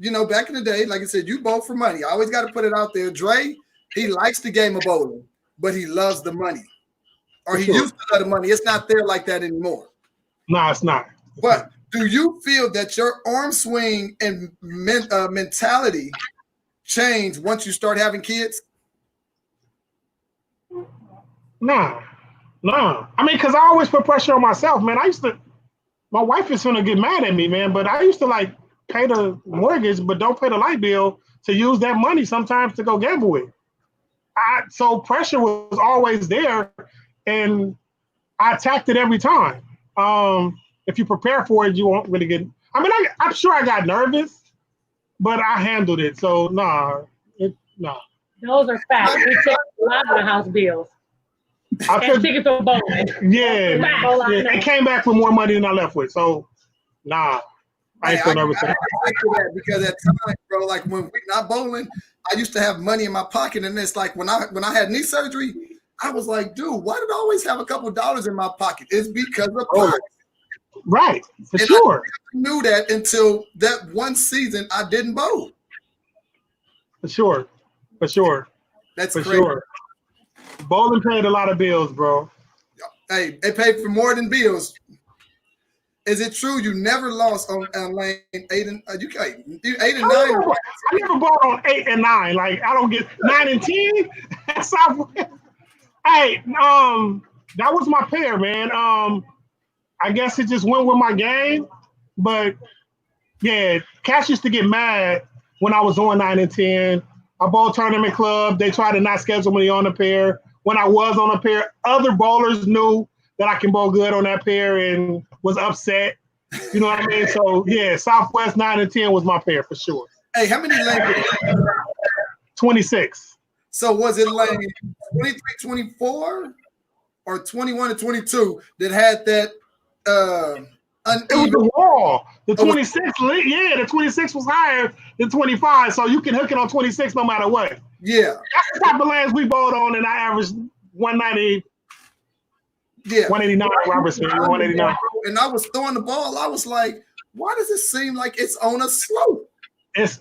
feel, back in the day, like I said, you bowl for money. I always got to put it out there. Dre, he likes the game of bowling, but he loves the money. Or he used to love the money. It's not there like that anymore. No, it's not. But do you feel that your arm swing and mentality changed once you start having kids? No. I mean, because I always put pressure on myself, man. My wife is going to get mad at me, man, but I used to like pay the mortgage, but don't pay the light bill to use that money sometimes to go gamble with. So pressure was always there, and I attacked it every time. If you prepare for it, you won't really get. I mean, I'm sure I got nervous, but I handled it. So no. Those are facts. We take a lot of the house bills. And tickets for bowling. Yeah. It came back with more money than I left with. So I ain't so nervous. I that because at times, bro, like when we're not bowling, I used to have money in my pocket, and it's like when I had knee surgery, I was like, dude, why did I always have a couple dollars in my pocket? It's because of pockets. Right, for sure. I knew that until that one season I didn't bowl. For sure. That's for crazy. Sure. Bowling paid a lot of bills, bro. Hey, it paid for more than bills. Is it true you never lost on lane 8 and 8 and 9? I never bought on 8 and 9. Like I don't get 9 and 10. Hey, that was my pair, man. I guess it just went with my game, but yeah, Cash used to get mad when I was on 9 and 10. I bowled tournament club. They tried to not schedule me on a pair. When I was on a pair, other bowlers knew that I can bowl good on that pair and was upset. You know what I mean? So yeah, Southwest 9 and 10 was my pair for sure. Hey, how many lanes? 26. So was it lane 23, 24, or 21 and 22 that had that uneven? It was the wall. The 26, the 26 was higher than 25, so you can hook it on 26 no matter what. Yeah. That's the type of lanes we bowled on, and I averaged 190. Yeah. 189, Robertson, 189. And I was throwing the ball. I was like, why does it seem like it's on a slope? It's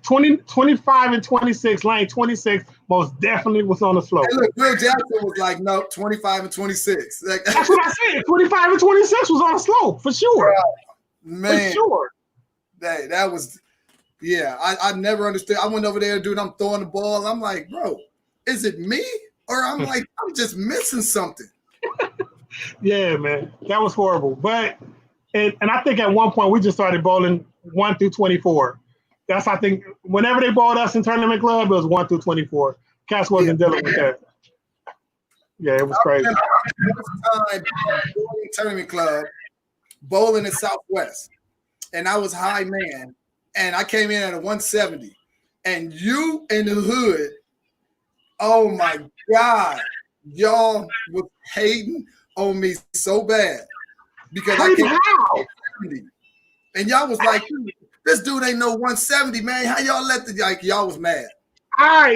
25 and 26. Lane 26 most definitely was on the slope. Hey, look, Will Jackson was like, no, 25 and 26. Like, that's what I said. 25 and 26 was on the slope, for sure. Man. For sure. Hey, that was, yeah, I never understood. I went over there, dude, I'm throwing the ball. I'm like, bro, is it me? Or I'm like, I'm just missing something. Yeah, man. That was horrible. But, and I think at one point we just started bowling 1 through 24. That's, I think, whenever they bowled us in tournament club, it was 1 through 24. Cass wasn't dealing with that. Yeah, it was crazy. I remember time tournament club, bowling in Southwest, and I was high man, and I came in at a 170, and you in the hood, oh my God, y'all was hating on me so bad because I came in, and y'all was like, this dude ain't no 170, man. How y'all let y'all was mad?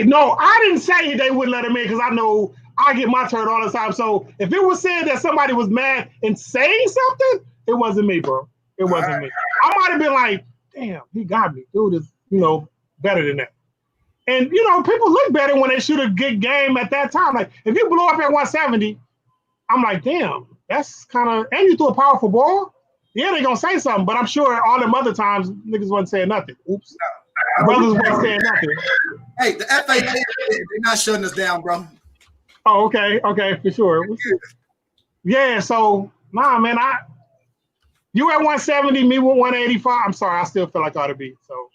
No, I didn't say they wouldn't let him in because I know I get my turn all the time. So if it was said that somebody was mad and saying something, it wasn't me, bro. It wasn't me. I might have been like, damn, he got me. Dude is, better than that. And, people look better when they shoot a good game at that time. Like, if you blow up at 170, I'm like, damn, that's kind of, and you threw a powerful ball. Yeah, they're going to say something, but I'm sure all them other times, niggas wasn't saying nothing. Oops. Brothers wasn't saying nothing. Hey, the FAA, they're not shutting us down, bro. Oh, okay, for sure. Yeah, so, nah, man, you at 170, me with 185. I'm sorry, I still feel like I ought to be, so.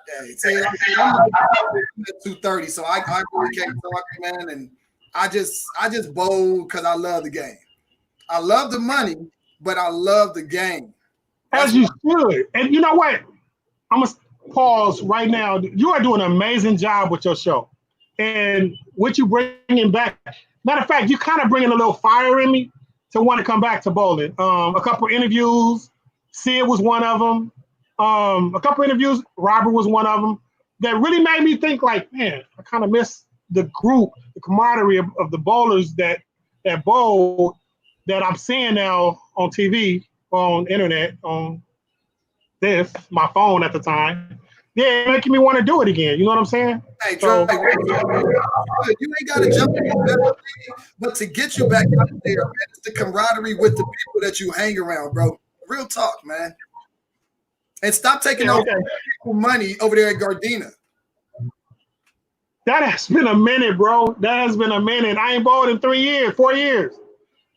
Yeah, see, I'm like 230, so I really can't talk, man, and I just bowl because I love the game. I love the money, but I love the game. As you should. And you know what? I'm going to pause right now. You are doing an amazing job with your show. And what you bringing back, matter of fact, you kind of bringing a little fire in me to want to come back to bowling. A couple of interviews, Sid was one of them. A couple of interviews, Robert was one of them, that really made me think like, man, I kind of miss the group, the camaraderie of the bowlers that bowl that I'm seeing now on TV, on internet, on my phone at the time. Yeah, making me want to do it again. You know what I'm saying? Hey, Trey, you ain't got to jump in the but to get you back out there, man, it's the camaraderie with the people that you hang around, bro. Real talk, man. And stop taking people money over there at Gardena. That has been a minute, bro. That has been a minute. I ain't bowled in 4 years.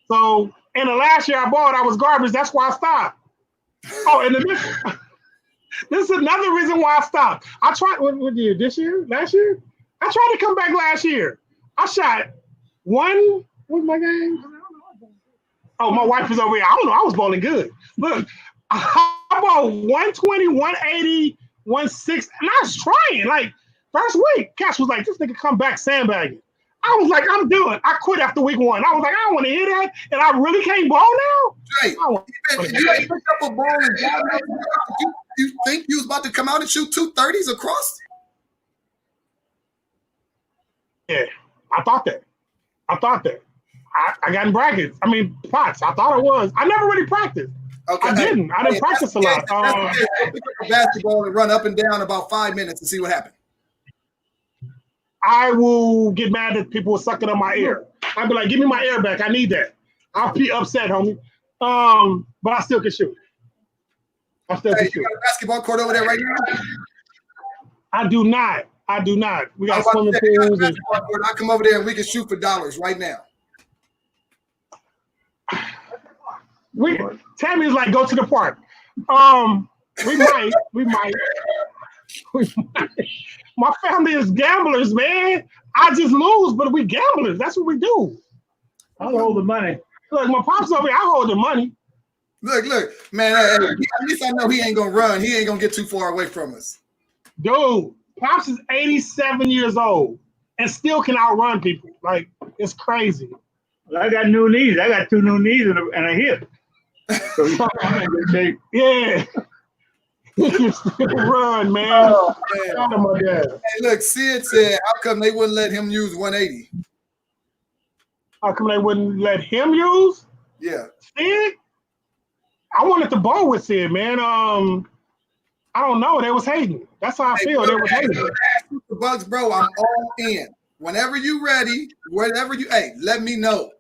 So, and the last year I bowled, I was garbage. That's why I stopped. Oh, and this is another reason why I stopped. I tried, what year? This year? Last year? I tried to come back last year. I shot one, what's my game? Oh, my wife is over here. I don't know. I was bowling good. Look, I bowled 120, 180, 160, and I was trying. Like, first week, Cash was like, this nigga come back sandbagging. I was like, I'm done. I quit after week 1. I was like, I don't want to hear that, and I really can't bowl now? Hey, you ain't picked up a ball and you think you was about to come out and shoot 230s across? Yeah, I thought that. I got in brackets. I mean, pots. I thought it was. I never really practiced. Okay. I didn't practice a lot. Pick up a basketball and run up and down about 5 minutes and see what happens. I will get mad that people are sucking up my air. I'll be like, give me my air back. I need that. I'll be upset, homie. But I still can shoot. You got a basketball court over there right now? I do not. We got swimming pools. I'll come over there and we can shoot for dollars right now. Tammy's like, go to the park. We might. My family is gamblers, man. I just lose, but we gamblers. That's what we do. I hold the money. Look, my pops over here, I hold the money. Look, man, at least I know he ain't going to run. He ain't going to get too far away from us. Dude, Pops is 87 years old and still can outrun people. Like, it's crazy. Well, I got new knees. I got 2 new knees and a hip. So I'm in good shape. Yeah. He can still run, man. Oh, man. Hey, look, Sid said, how come they wouldn't let him use 180? How come they wouldn't let him use? Yeah. Sid? I wanted to bowl with Sid, man. I don't know. They was hating. That's how I feel. They was hating. The Bucks, bro, I'm all in. Whenever you ready, let me know.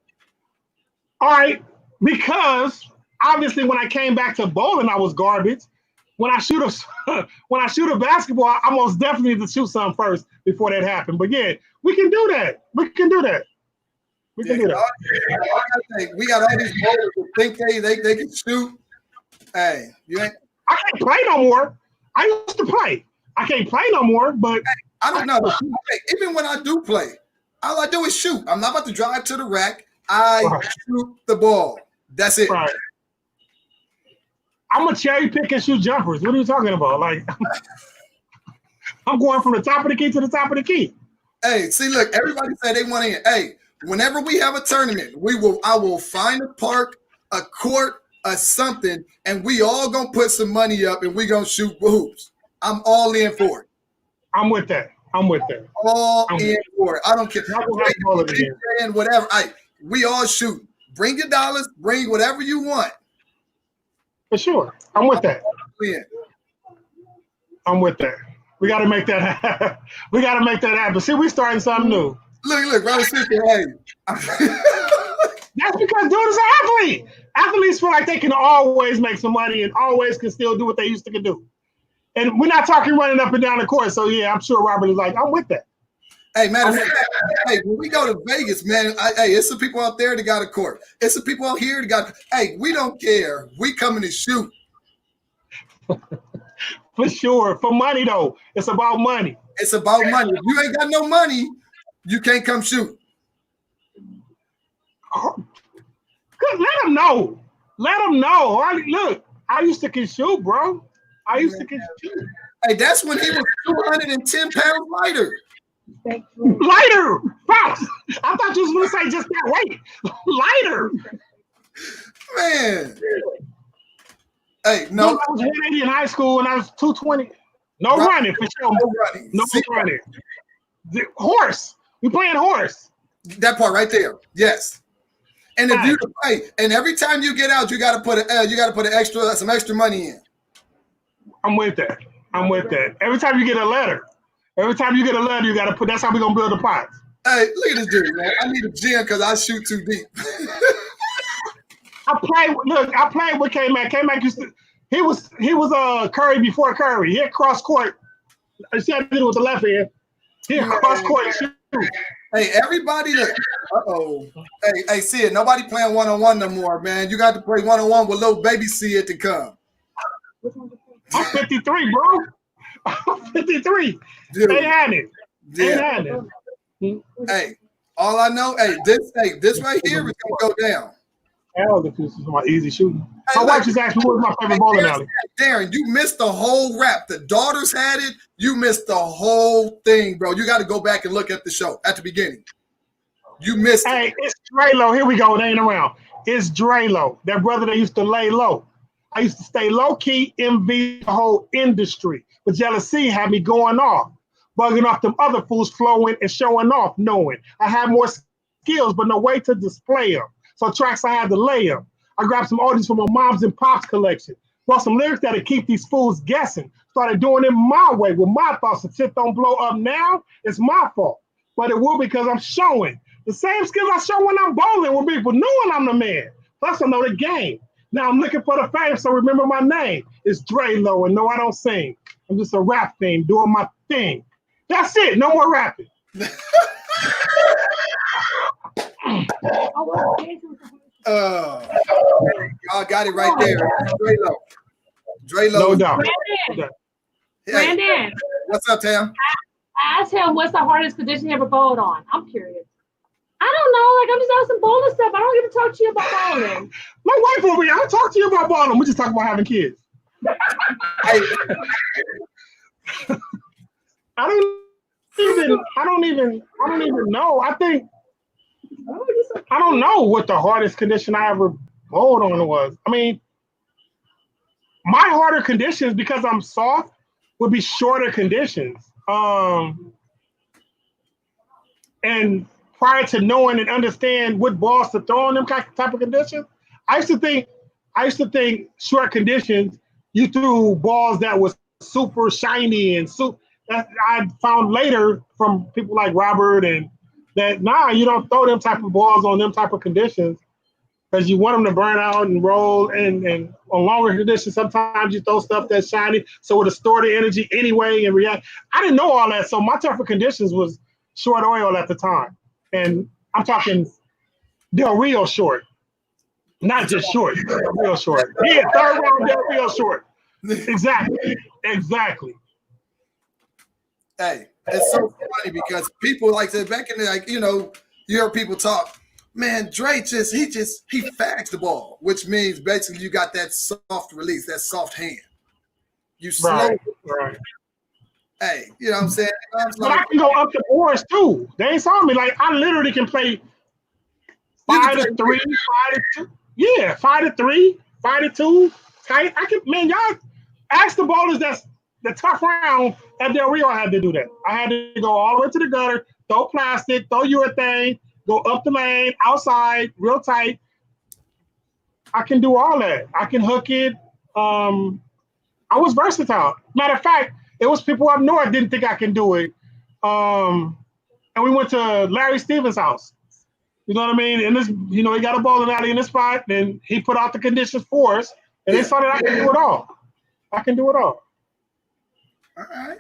All right. Because obviously when I came back to bowling, I was garbage. When I shoot a basketball, I most definitely need to shoot some first before that happened. But yeah, we can do that. We can do that. We got all these bowlers who think they can shoot. Hey, I can't play no more. I used to play. I can't play no more, but I don't know. Even when I do play, all I do is shoot. I'm not about to drive to the rack. I shoot the ball. That's it. Right. I'm a cherry pick and shoot jumpers. What are you talking about? Like, I'm going from the top of the key to the top of the key. Hey, see, look, everybody say they want in. Hey, whenever we have a tournament, I will find a park, a court, or something, and we all gonna put some money up and we gonna shoot hoops. I'm all in for it. I'm with that. I'm with that. All in for it. I don't care. Not gonna have to ball it again. And whatever. We all shoot. Bring your dollars. Bring whatever you want. For sure. I'm with that. I'm with that. We got to make that happen. We got to make that happen. See, we starting something new. Look, brother, sister, hey. That's because dude is an athlete. Athletes feel like they can always make some money and always can still do what they used to do. And we're not talking running up and down the court. So, yeah, I'm sure Robert is like, I'm with that. Hey, matter of fact, hey, when we go to Vegas, man, it's some people out there that got a court. It's some people out here that got, hey, we don't care. We coming to shoot. For sure. For money, though. It's about money. It's about money. If you ain't got no money, you can't come shoot. Good. Let them know. Let them know. Look, I used to can shoot, bro. I used to can shoot. Hey, that's when he was 210 pounds lighter. Lighter, Fox. I thought you was going to say just that weight. Lighter. Man. Hey, no. I was 180 in high school and I was 220. No running, for sure. No running. No running. Horse. We playing horse. That part right there. Yes. And if you play, and every time you get out, you got to put some extra money in. I'm with that. Every time you get a letter, you got to put. That's how we gonna build the pots. Hey, look at this dude, man. I need a gym because I shoot too deep. I played with K-Mac. K-Mac used to. He was Curry before Curry. He had cross court. I see how to do it with the left hand. He had cross court shoot. Hey, everybody look. Hey, see it. Nobody playing one-on-one no more, man. You got to play one-on-one with little baby see it to come. I'm 53, bro. I'm 53. Dude. They had it. Yeah. Hey, all I know, this right here is gonna go down. Hell, this is my easy shooting. My wife just asked me what's my favorite bowling alley. Darren, you missed the whole rap. The daughters had it. You missed the whole thing, bro. You got to go back and look at the show at the beginning. You missed it. Hey, it's Drelo. Here we go. They ain't around. It's Drelo, that brother that used to lay low. I used to stay low-key, envy the whole industry. But jealousy had me going off, bugging off them other fools flowing and showing off, knowing I had more skills, but no way to display them. So tracks I had to lay them. I grabbed some oldies from my mom's and pop's collection. Brought some lyrics that'll keep these fools guessing. Started doing it my way with my thoughts. If shit don't blow up now, it's my fault. But it will because I'm showing. The same skills I show when I'm bowling with people knowing I'm the man. Plus I know the game. Now I'm looking for the fame, so remember my name. It's Drelo, and no, I don't sing. I'm just a rap thing, doing my thing. That's it. No more rapping. Y'all got it right there. Drelo. No doubt. Brandon. What's up, Tam? I asked him what's the hardest position he ever bowled on. I'm curious. I don't know. Like, I'm just asking bowling stuff. I don't get to talk to you about bowling. My wife over here. I don't talk to you about bowling. We just talk about having kids. I don't even know. I don't know what the hardest condition I ever bowled on was. I mean, my harder conditions, because I'm soft, would be shorter conditions. And prior to knowing and understand what balls to throw in them type of conditions, I used to think short conditions, you threw balls that was super shiny and that I found later from people like Robert and that you don't throw them type of balls on them type of conditions because you want them to burn out and roll and on longer conditions, sometimes you throw stuff that's shiny so it'll store the energy anyway and react. I didn't know all that, so my tougher conditions was short oil at the time. And I'm talking Del Rio short, not just short, Del Rio short. Yeah, third round Del Rio short. Exactly. Hey, it's so funny because people like to back in the, you hear people talk, man, Dre he fags the ball, which means basically you got that soft release, that soft hand. You slow. Right. Hey, you know what I'm saying? But I can go up the boards too. They ain't saw me. Like, I literally can play 5-3, 5-2. Yeah, 5-3, 5-2. I can, man, y'all ask the bowlers that's the tough round at Del Rio, I had to do that. I had to go all the way to the gutter, throw plastic, throw urethane, go up the lane, outside, real tight. I can do all that. I can hook it. I was versatile. Matter of fact, it was people up north didn't think I can do it. And we went to Larry Stevens' house. You know what I mean? And this, he got a bowling alley in the spot, and he put out the conditions for us, and they saw that I can do it all. I can do it all. All right.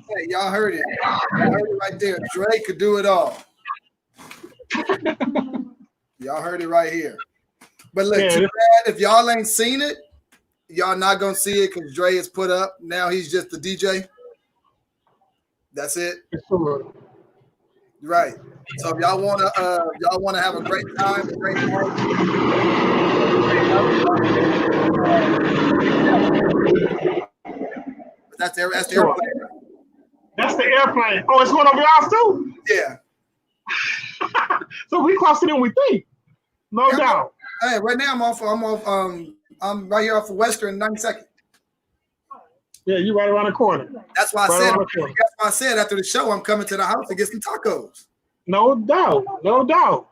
Hey, y'all heard it. Y'all heard it right there. Dre could do it all. Y'all heard it right here. But look, too bad if y'all ain't seen it, y'all not gonna see it because Dre is put up. Now he's just the DJ. That's it. Right. So if y'all wanna have a great time, that's the airplane. That's the airplane. Oh, it's going over yours too? Yeah. So we closer than we think. No doubt. Hey, right now I'm right here off of Western 92nd. Yeah, you right around the corner. That's why I said after the show I'm coming to the house to get some tacos. No doubt. No doubt.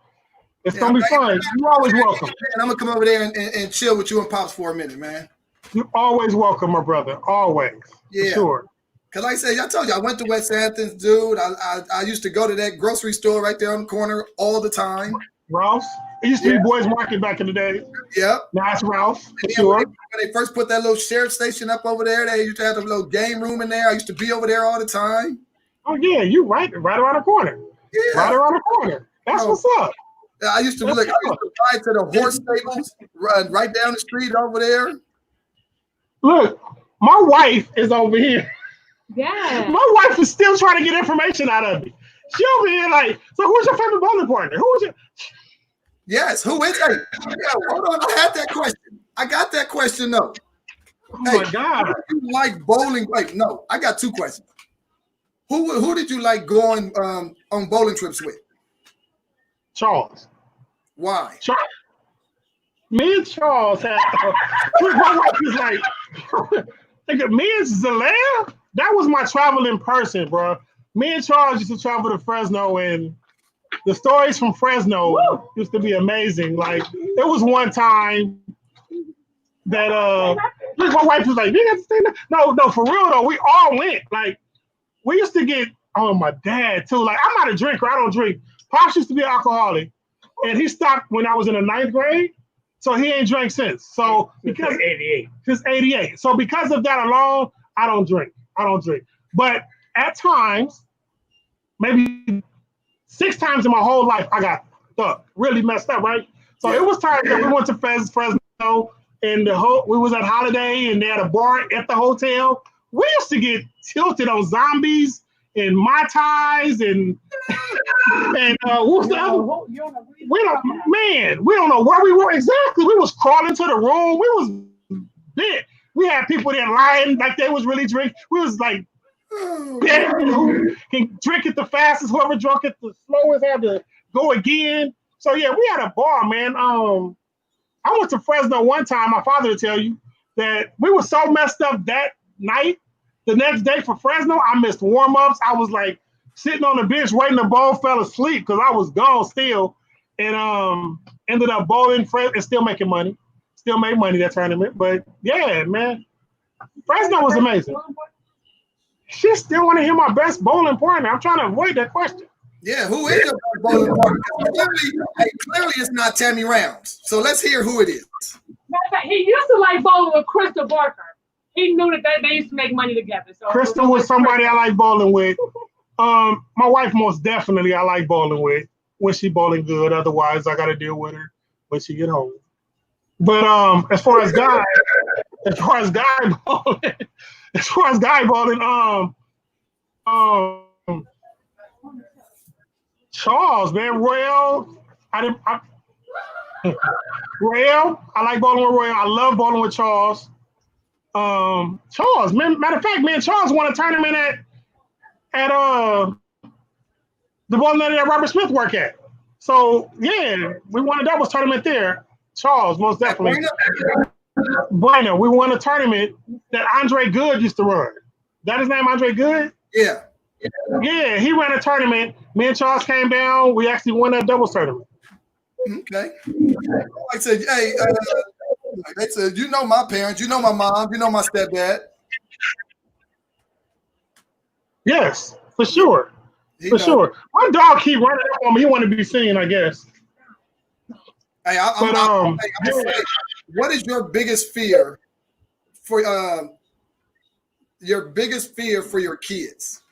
It's gonna be fun. You're always welcome. And I'm gonna come over there and chill with you and Pops for a minute, man. You're always welcome, my brother. Always. Yeah. For sure. Cause like I said, I told you I went to West Hamptons, dude. I used to go to that grocery store right there on the corner all the time. Ralph's. It used to be Boys Market back in the day. Yep. Now it's Ralph's, for sure. When they first put that little sheriff station up over there, they used to have a little game room in there. I used to be over there all the time. Oh yeah, you right around the corner. Yeah. Right around the corner. That's what's up. I used to ride to the horse stables, run right down the street over there. Look, my wife is over here. Yeah. My wife is still trying to get information out of me. She over here like, so who's your favorite bowling partner? Who is it? Yes, who is it? Yeah, hold on. I had that question. I got that question though. Oh my God. Who do you like bowling? Wait, no, I got two questions. Who did you like going on bowling trips with? Charles. Why? Charles. Me and Charles had my wife is like me and Zalaire, that was my traveling person, bro. Me and Charles used to travel to Fresno, and the stories from Fresno used to be amazing. Like, there was one time that my wife was like, "You got to stay there." No, for real though, we all went. Like, we used to get my dad too. Like, I'm not a drinker, I don't drink. Pops used to be an alcoholic, and he stopped when I was in the 9th grade. So he ain't drank since. So because 88. Since 88. So because of that alone, I don't drink. But at times, maybe 6 times in my whole life, I got really messed up, right? So it was times that we went to Fresno, and we was at Holiday, and they had a bar at the hotel. We used to get tilted on zombies and Mai Tais and what's the other? We don't know where we were exactly. We was crawling to the room. We was big. We had people there lying like they was really drinking. We was like, who can drink it the fastest, whoever drunk it the slowest had to go again. So yeah, we had a bar, man. I went to Fresno one time, my father will tell you, that we were so messed up that night. The next day for Fresno, I missed warm-ups. I was like sitting on the bench waiting to bowl, fell asleep because I was gone still. And ended up bowling and still making money. Still made money that tournament. But yeah, man. Fresno was amazing. She still want to hear my best bowling partner. I'm trying to avoid that question. Yeah, who is your best bowling partner? Clearly it's not Tammy Rounds. So let's hear who it is. Matter of fact, he used to like bowling with Crystal Barker. He knew that they used to make money together. So Crystal was somebody I like bowling with. My wife most definitely I like bowling with when she bowling good. Otherwise, I got to deal with her when she get home. But as far as guy bowling, Charles, man, Royale. Royale, I like bowling with Royale. I love bowling with Charles. Charles, man, matter of fact, me and Charles won a tournament at the bowling alley that Robert Smith worked at. So yeah, we won a doubles tournament there. Charles, most definitely. Bueno, we won a tournament that Andre Good used to run. That his name, Andre Good? Yeah. Yeah, he ran a tournament. Me and Charles came down. We actually won that doubles tournament. Okay. Like I said, hey, they said, you know my parents, you know my mom, you know my stepdad. Yes, for sure. He Sure. My dog keep running up on me. He want to be seen, I guess. Hey, what is your biggest fear for your kids?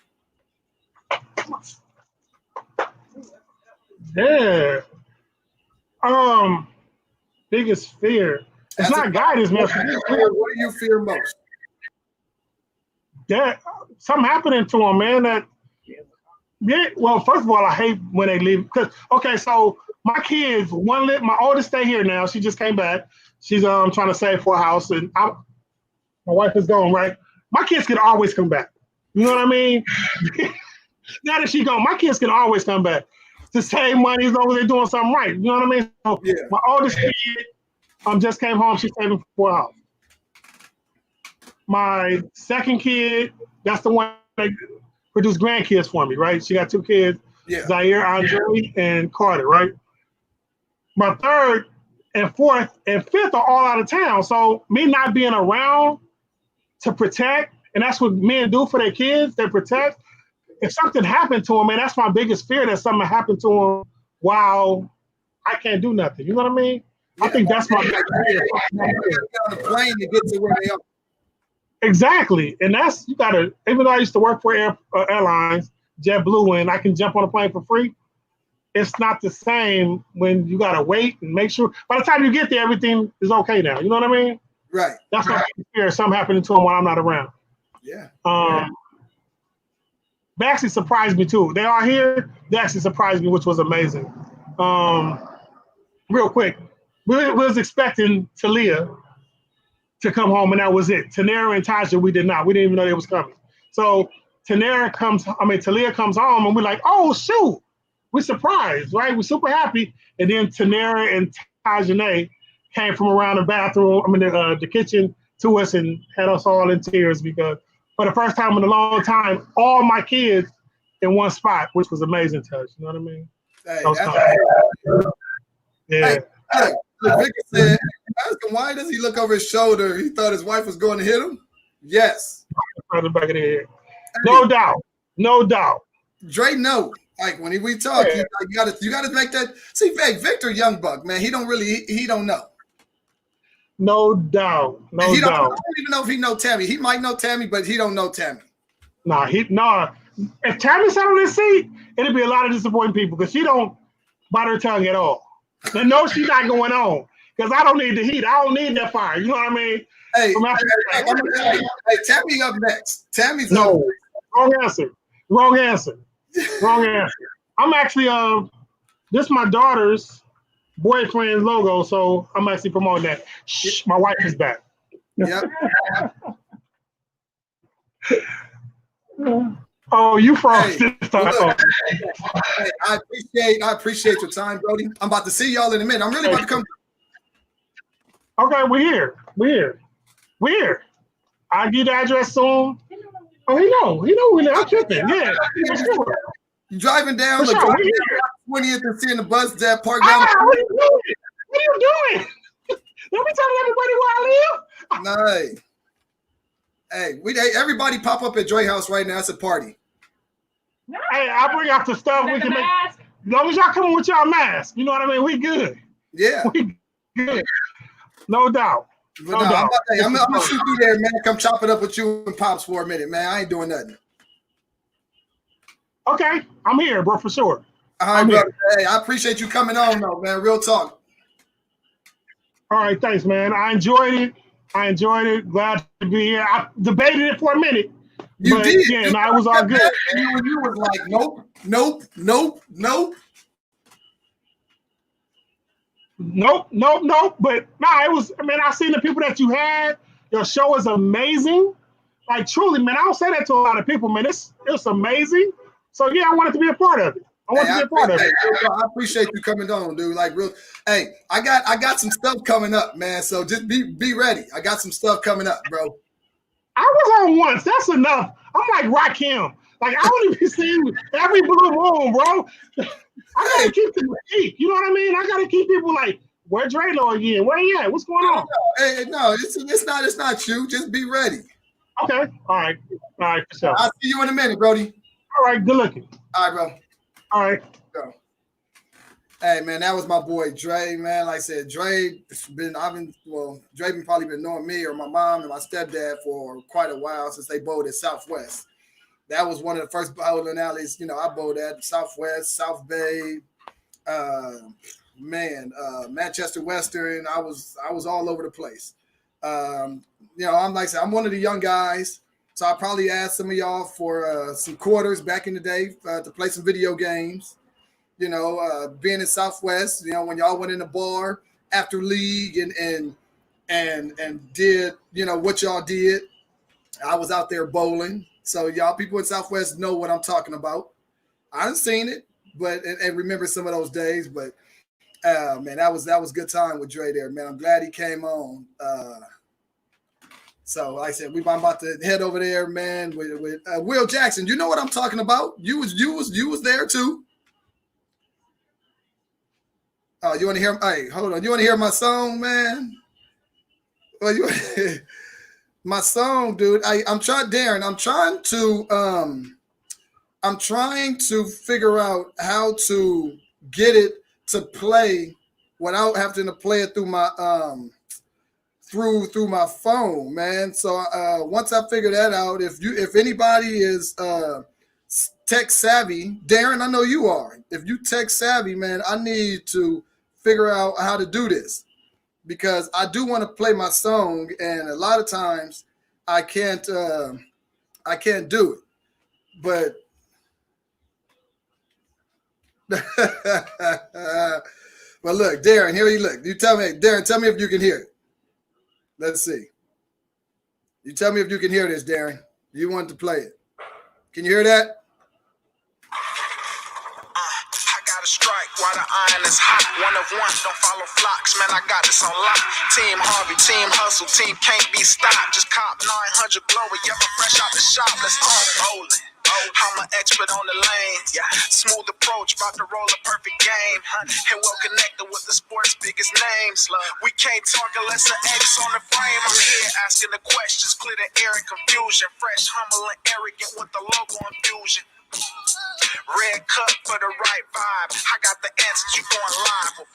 Yeah. Biggest fear. It's not guidance, man. What do you fear most? That something happening to them, man. That well, first of all, I hate when they leave. Okay, so my kids, my oldest stay here now. She just came back. She's trying to save for a house, and my wife is gone. Right, my kids can always come back. You know what I mean? Now that she's gone, my kids can always come back to save money as long as they're doing something right. You know what I mean? So yeah. My oldest kid just came home. She's saving for a house. My second kid, that's the one that produced grandkids for me, right? She got 2 kids, Zaire, Andre, and Carter, right? My third and fourth and fifth are all out of town. So me not being around to protect, and that's what men do for their kids, they protect. If something happened to them, man, that's my biggest fear, that something happened to them while I can't do nothing. You know what I mean? Yeah. I think that's my biggest fear. On the plane to get to where they are. Exactly. And that's, you gotta, even though I used to work for airlines, JetBlue, and I can jump on a plane for free, it's not the same when you gotta wait and make sure. By the time you get there, everything is okay now. You know what I mean? Right. That's my fear, something happening to them while I'm not around. Yeah. They actually surprised me too. They are here. They actually surprised me, which was amazing. Real quick, we was expecting Talia to come home, and that was it. Tanera and Tasha, we did not. We didn't even know they was coming. So Talia comes home, and we're like, oh shoot, we're surprised, right? We're super happy. And then Tanera and Tajane came from around the bathroom, the kitchen to us and had us all in tears because for the first time in a long time, all my kids in one spot, which was amazing to us. You know what I mean? Hey, yeah. Hey, Victor said, ask him, why does he look over his shoulder? He thought his wife was going to hit him? Yes. The back of the head. No doubt. No doubt. Dre, no. Like when we talk, you gotta make that. See, hey, Victor Youngbuck, man, he don't know. No doubt. No doubt. I don't even know if he know Tammy. He might know Tammy, but he don't know Tammy. If Tammy sat on his seat, it'd be a lot of disappointing people because she don't bite her tongue at all. And no, she's not going on because I don't need the heat. I don't need that fire. You know what I mean? Hey, Tammy up next. Tammy's no. Up. Wrong answer. I'm actually this is my daughter's boyfriend's logo, so I'm actually promoting that. Shh, my wife is back. Yep. Oh, you froze this time. Hey, I appreciate your time, Brody. I'm about to see y'all in a minute. I'm really about to come. Okay, we're here. I'll give the address soon. Oh, he know. I'm tripping. Yeah, for sure. You driving down the 20th and seeing the bus that park down. What are you doing? Don't be telling everybody where I live. Nice. Hey, everybody pop up at Dre house right now. It's a party. Hey, I'll bring out the stuff we can make. As long as y'all come with y'all mask, you know what I mean? We good. Yeah. We good. No doubt. But I'm gonna shoot you there, man. Come chop it up with you and Pops for a minute, man. I ain't doing nothing. Okay, I'm here, bro, for sure. All right, brother. Hey, I appreciate you coming on, though, man. Real talk. All right, thanks, man. I enjoyed it. Glad to be here. I debated it for a minute. You did. Yeah, and I was all good. And you was like, nope. But it was, I seen the people that you had. Your show is amazing. Like, truly, man, I don't say that to a lot of people, man. It's amazing. So, yeah, I wanted to be a part of it. I appreciate you coming on, dude. Like, real. Hey, I got some stuff coming up, man. So just be ready. I got some stuff coming up, bro. I was on once. That's enough. I'm like Rakim. Like I don't even see every blue moon, bro. I gotta keep the heat. You know what I mean? I gotta keep people like, where Dre-Lo again? Where he at? What's going on? Hey, no, it's not you. Just be ready. Okay. All right. For sure. I'll see you in a minute, Brody. All right. Good looking. All right, bro. All right. Go. Hey man, that was my boy Dre, man. Like I said, Dre probably been knowing me or my mom and my stepdad for quite a while since they bowled at Southwest. That was one of the first bowling alleys, I bowled at Southwest, South Bay, Manchester Western. I was all over the place. I'm like I said, I'm one of the young guys, so I probably asked some of y'all for some quarters back in the day to play some video games. Being in Southwest, when y'all went in the bar after league and did, what y'all did, I was out there bowling. So y'all people in Southwest know what I'm talking about. I done seen it, but and remember some of those days. But man, that was good time with Dre there, man. I'm glad he came on. So like I said, I'm about to head over there, man, with Will Jackson. You know what I'm talking about? You was there too. Oh, you want to hear? Hey, hold on. You want to hear my song, man? Well, my song, dude. I'm trying, Darren. I'm trying to figure out how to get it to play without having to play it through my through my phone, man. So once I figure that out, if anybody is tech savvy, Darren, I know you are. If you tech savvy, man, I need to figure out how to do this because I do want to play my song, and a lot of times I can't do it. But well, look, Darren, here you look. You tell me, Darren, tell me if you can hear it. Let's see. You tell me if you can hear this, Darren. You want to play it. Can you hear that? Strike while the iron is hot. One of one, don't follow flocks. Man, I got this on lock. Team Harvey, team hustle, team can't be stopped. Just cop 900 glory, ever fresh out the shop. Let's talk bowling. I'm an expert on the lanes. Smooth approach, about to roll a perfect game. And well connected with the sport's biggest names. We can't talk unless an X on the frame. I'm here asking the questions, clear the air and confusion. Fresh, humble, and arrogant with the logo infusion. Red cup for the right vibe. I got the answers. You going live with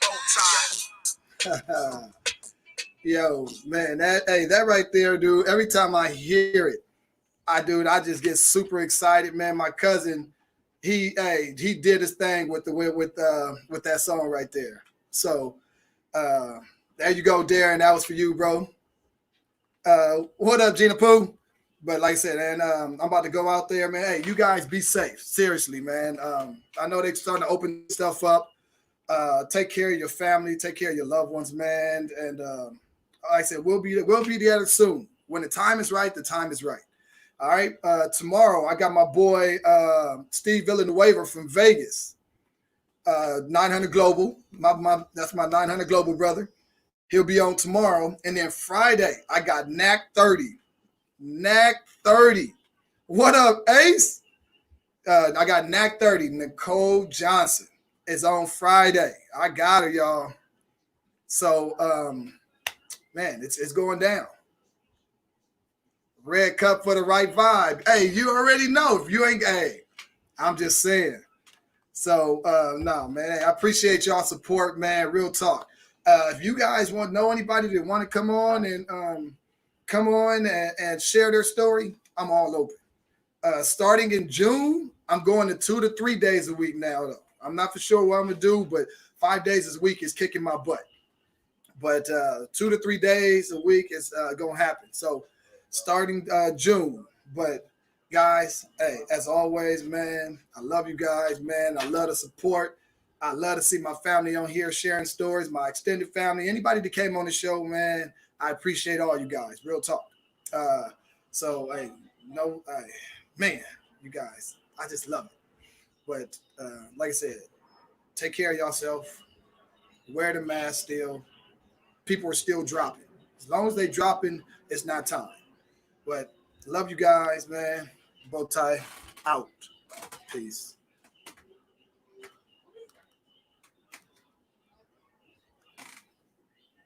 Bowtie. Yo, man, that right there, dude. Every time I hear it, I just get super excited, man. My cousin, he did his thing with that song right there. So there you go, Darren. That was for you, bro. What up, Gina Pooh? But like I said, and I'm about to go out there, man. Hey, you guys be safe. Seriously, man. I know they're starting to open stuff up. Take care of your family. Take care of your loved ones, man. And like I said, we'll be together soon. When the time is right, the time is right. All right. Tomorrow, I got my boy Steve Villanueva from Vegas. 900 Global. That's my 900 Global brother. He'll be on tomorrow. And then Friday, I got NAC 30. NAC 30. What up, Ace? I got NAC 30. Nicole Johnson is on Friday. I got her, y'all. So, man, it's going down. Red cup for the right vibe. Hey, you already know. If you ain't, hey, I'm just saying. So, no, man, hey, I appreciate y'all support, man. Real talk. If you guys want to know anybody that want to come on and share their story, I'm all open. Starting in June, I'm going to 2 to 3 days a week now, though. I'm not for sure what I'm going to do, but 5 days a week is kicking my butt. But 2 to 3 days a week is going to happen. So starting June. But guys, hey, as always, man, I love you guys, man. I love the support. I love to see my family on here sharing stories, my extended family, anybody that came on the show, man. I appreciate all you guys. Real talk. So, hey, man, you guys, I just love it. But like I said, take care of yourself. Wear the mask still. People are still dropping. As long as they dropping, it's not time. But love you guys, man. Bowtie out. Peace.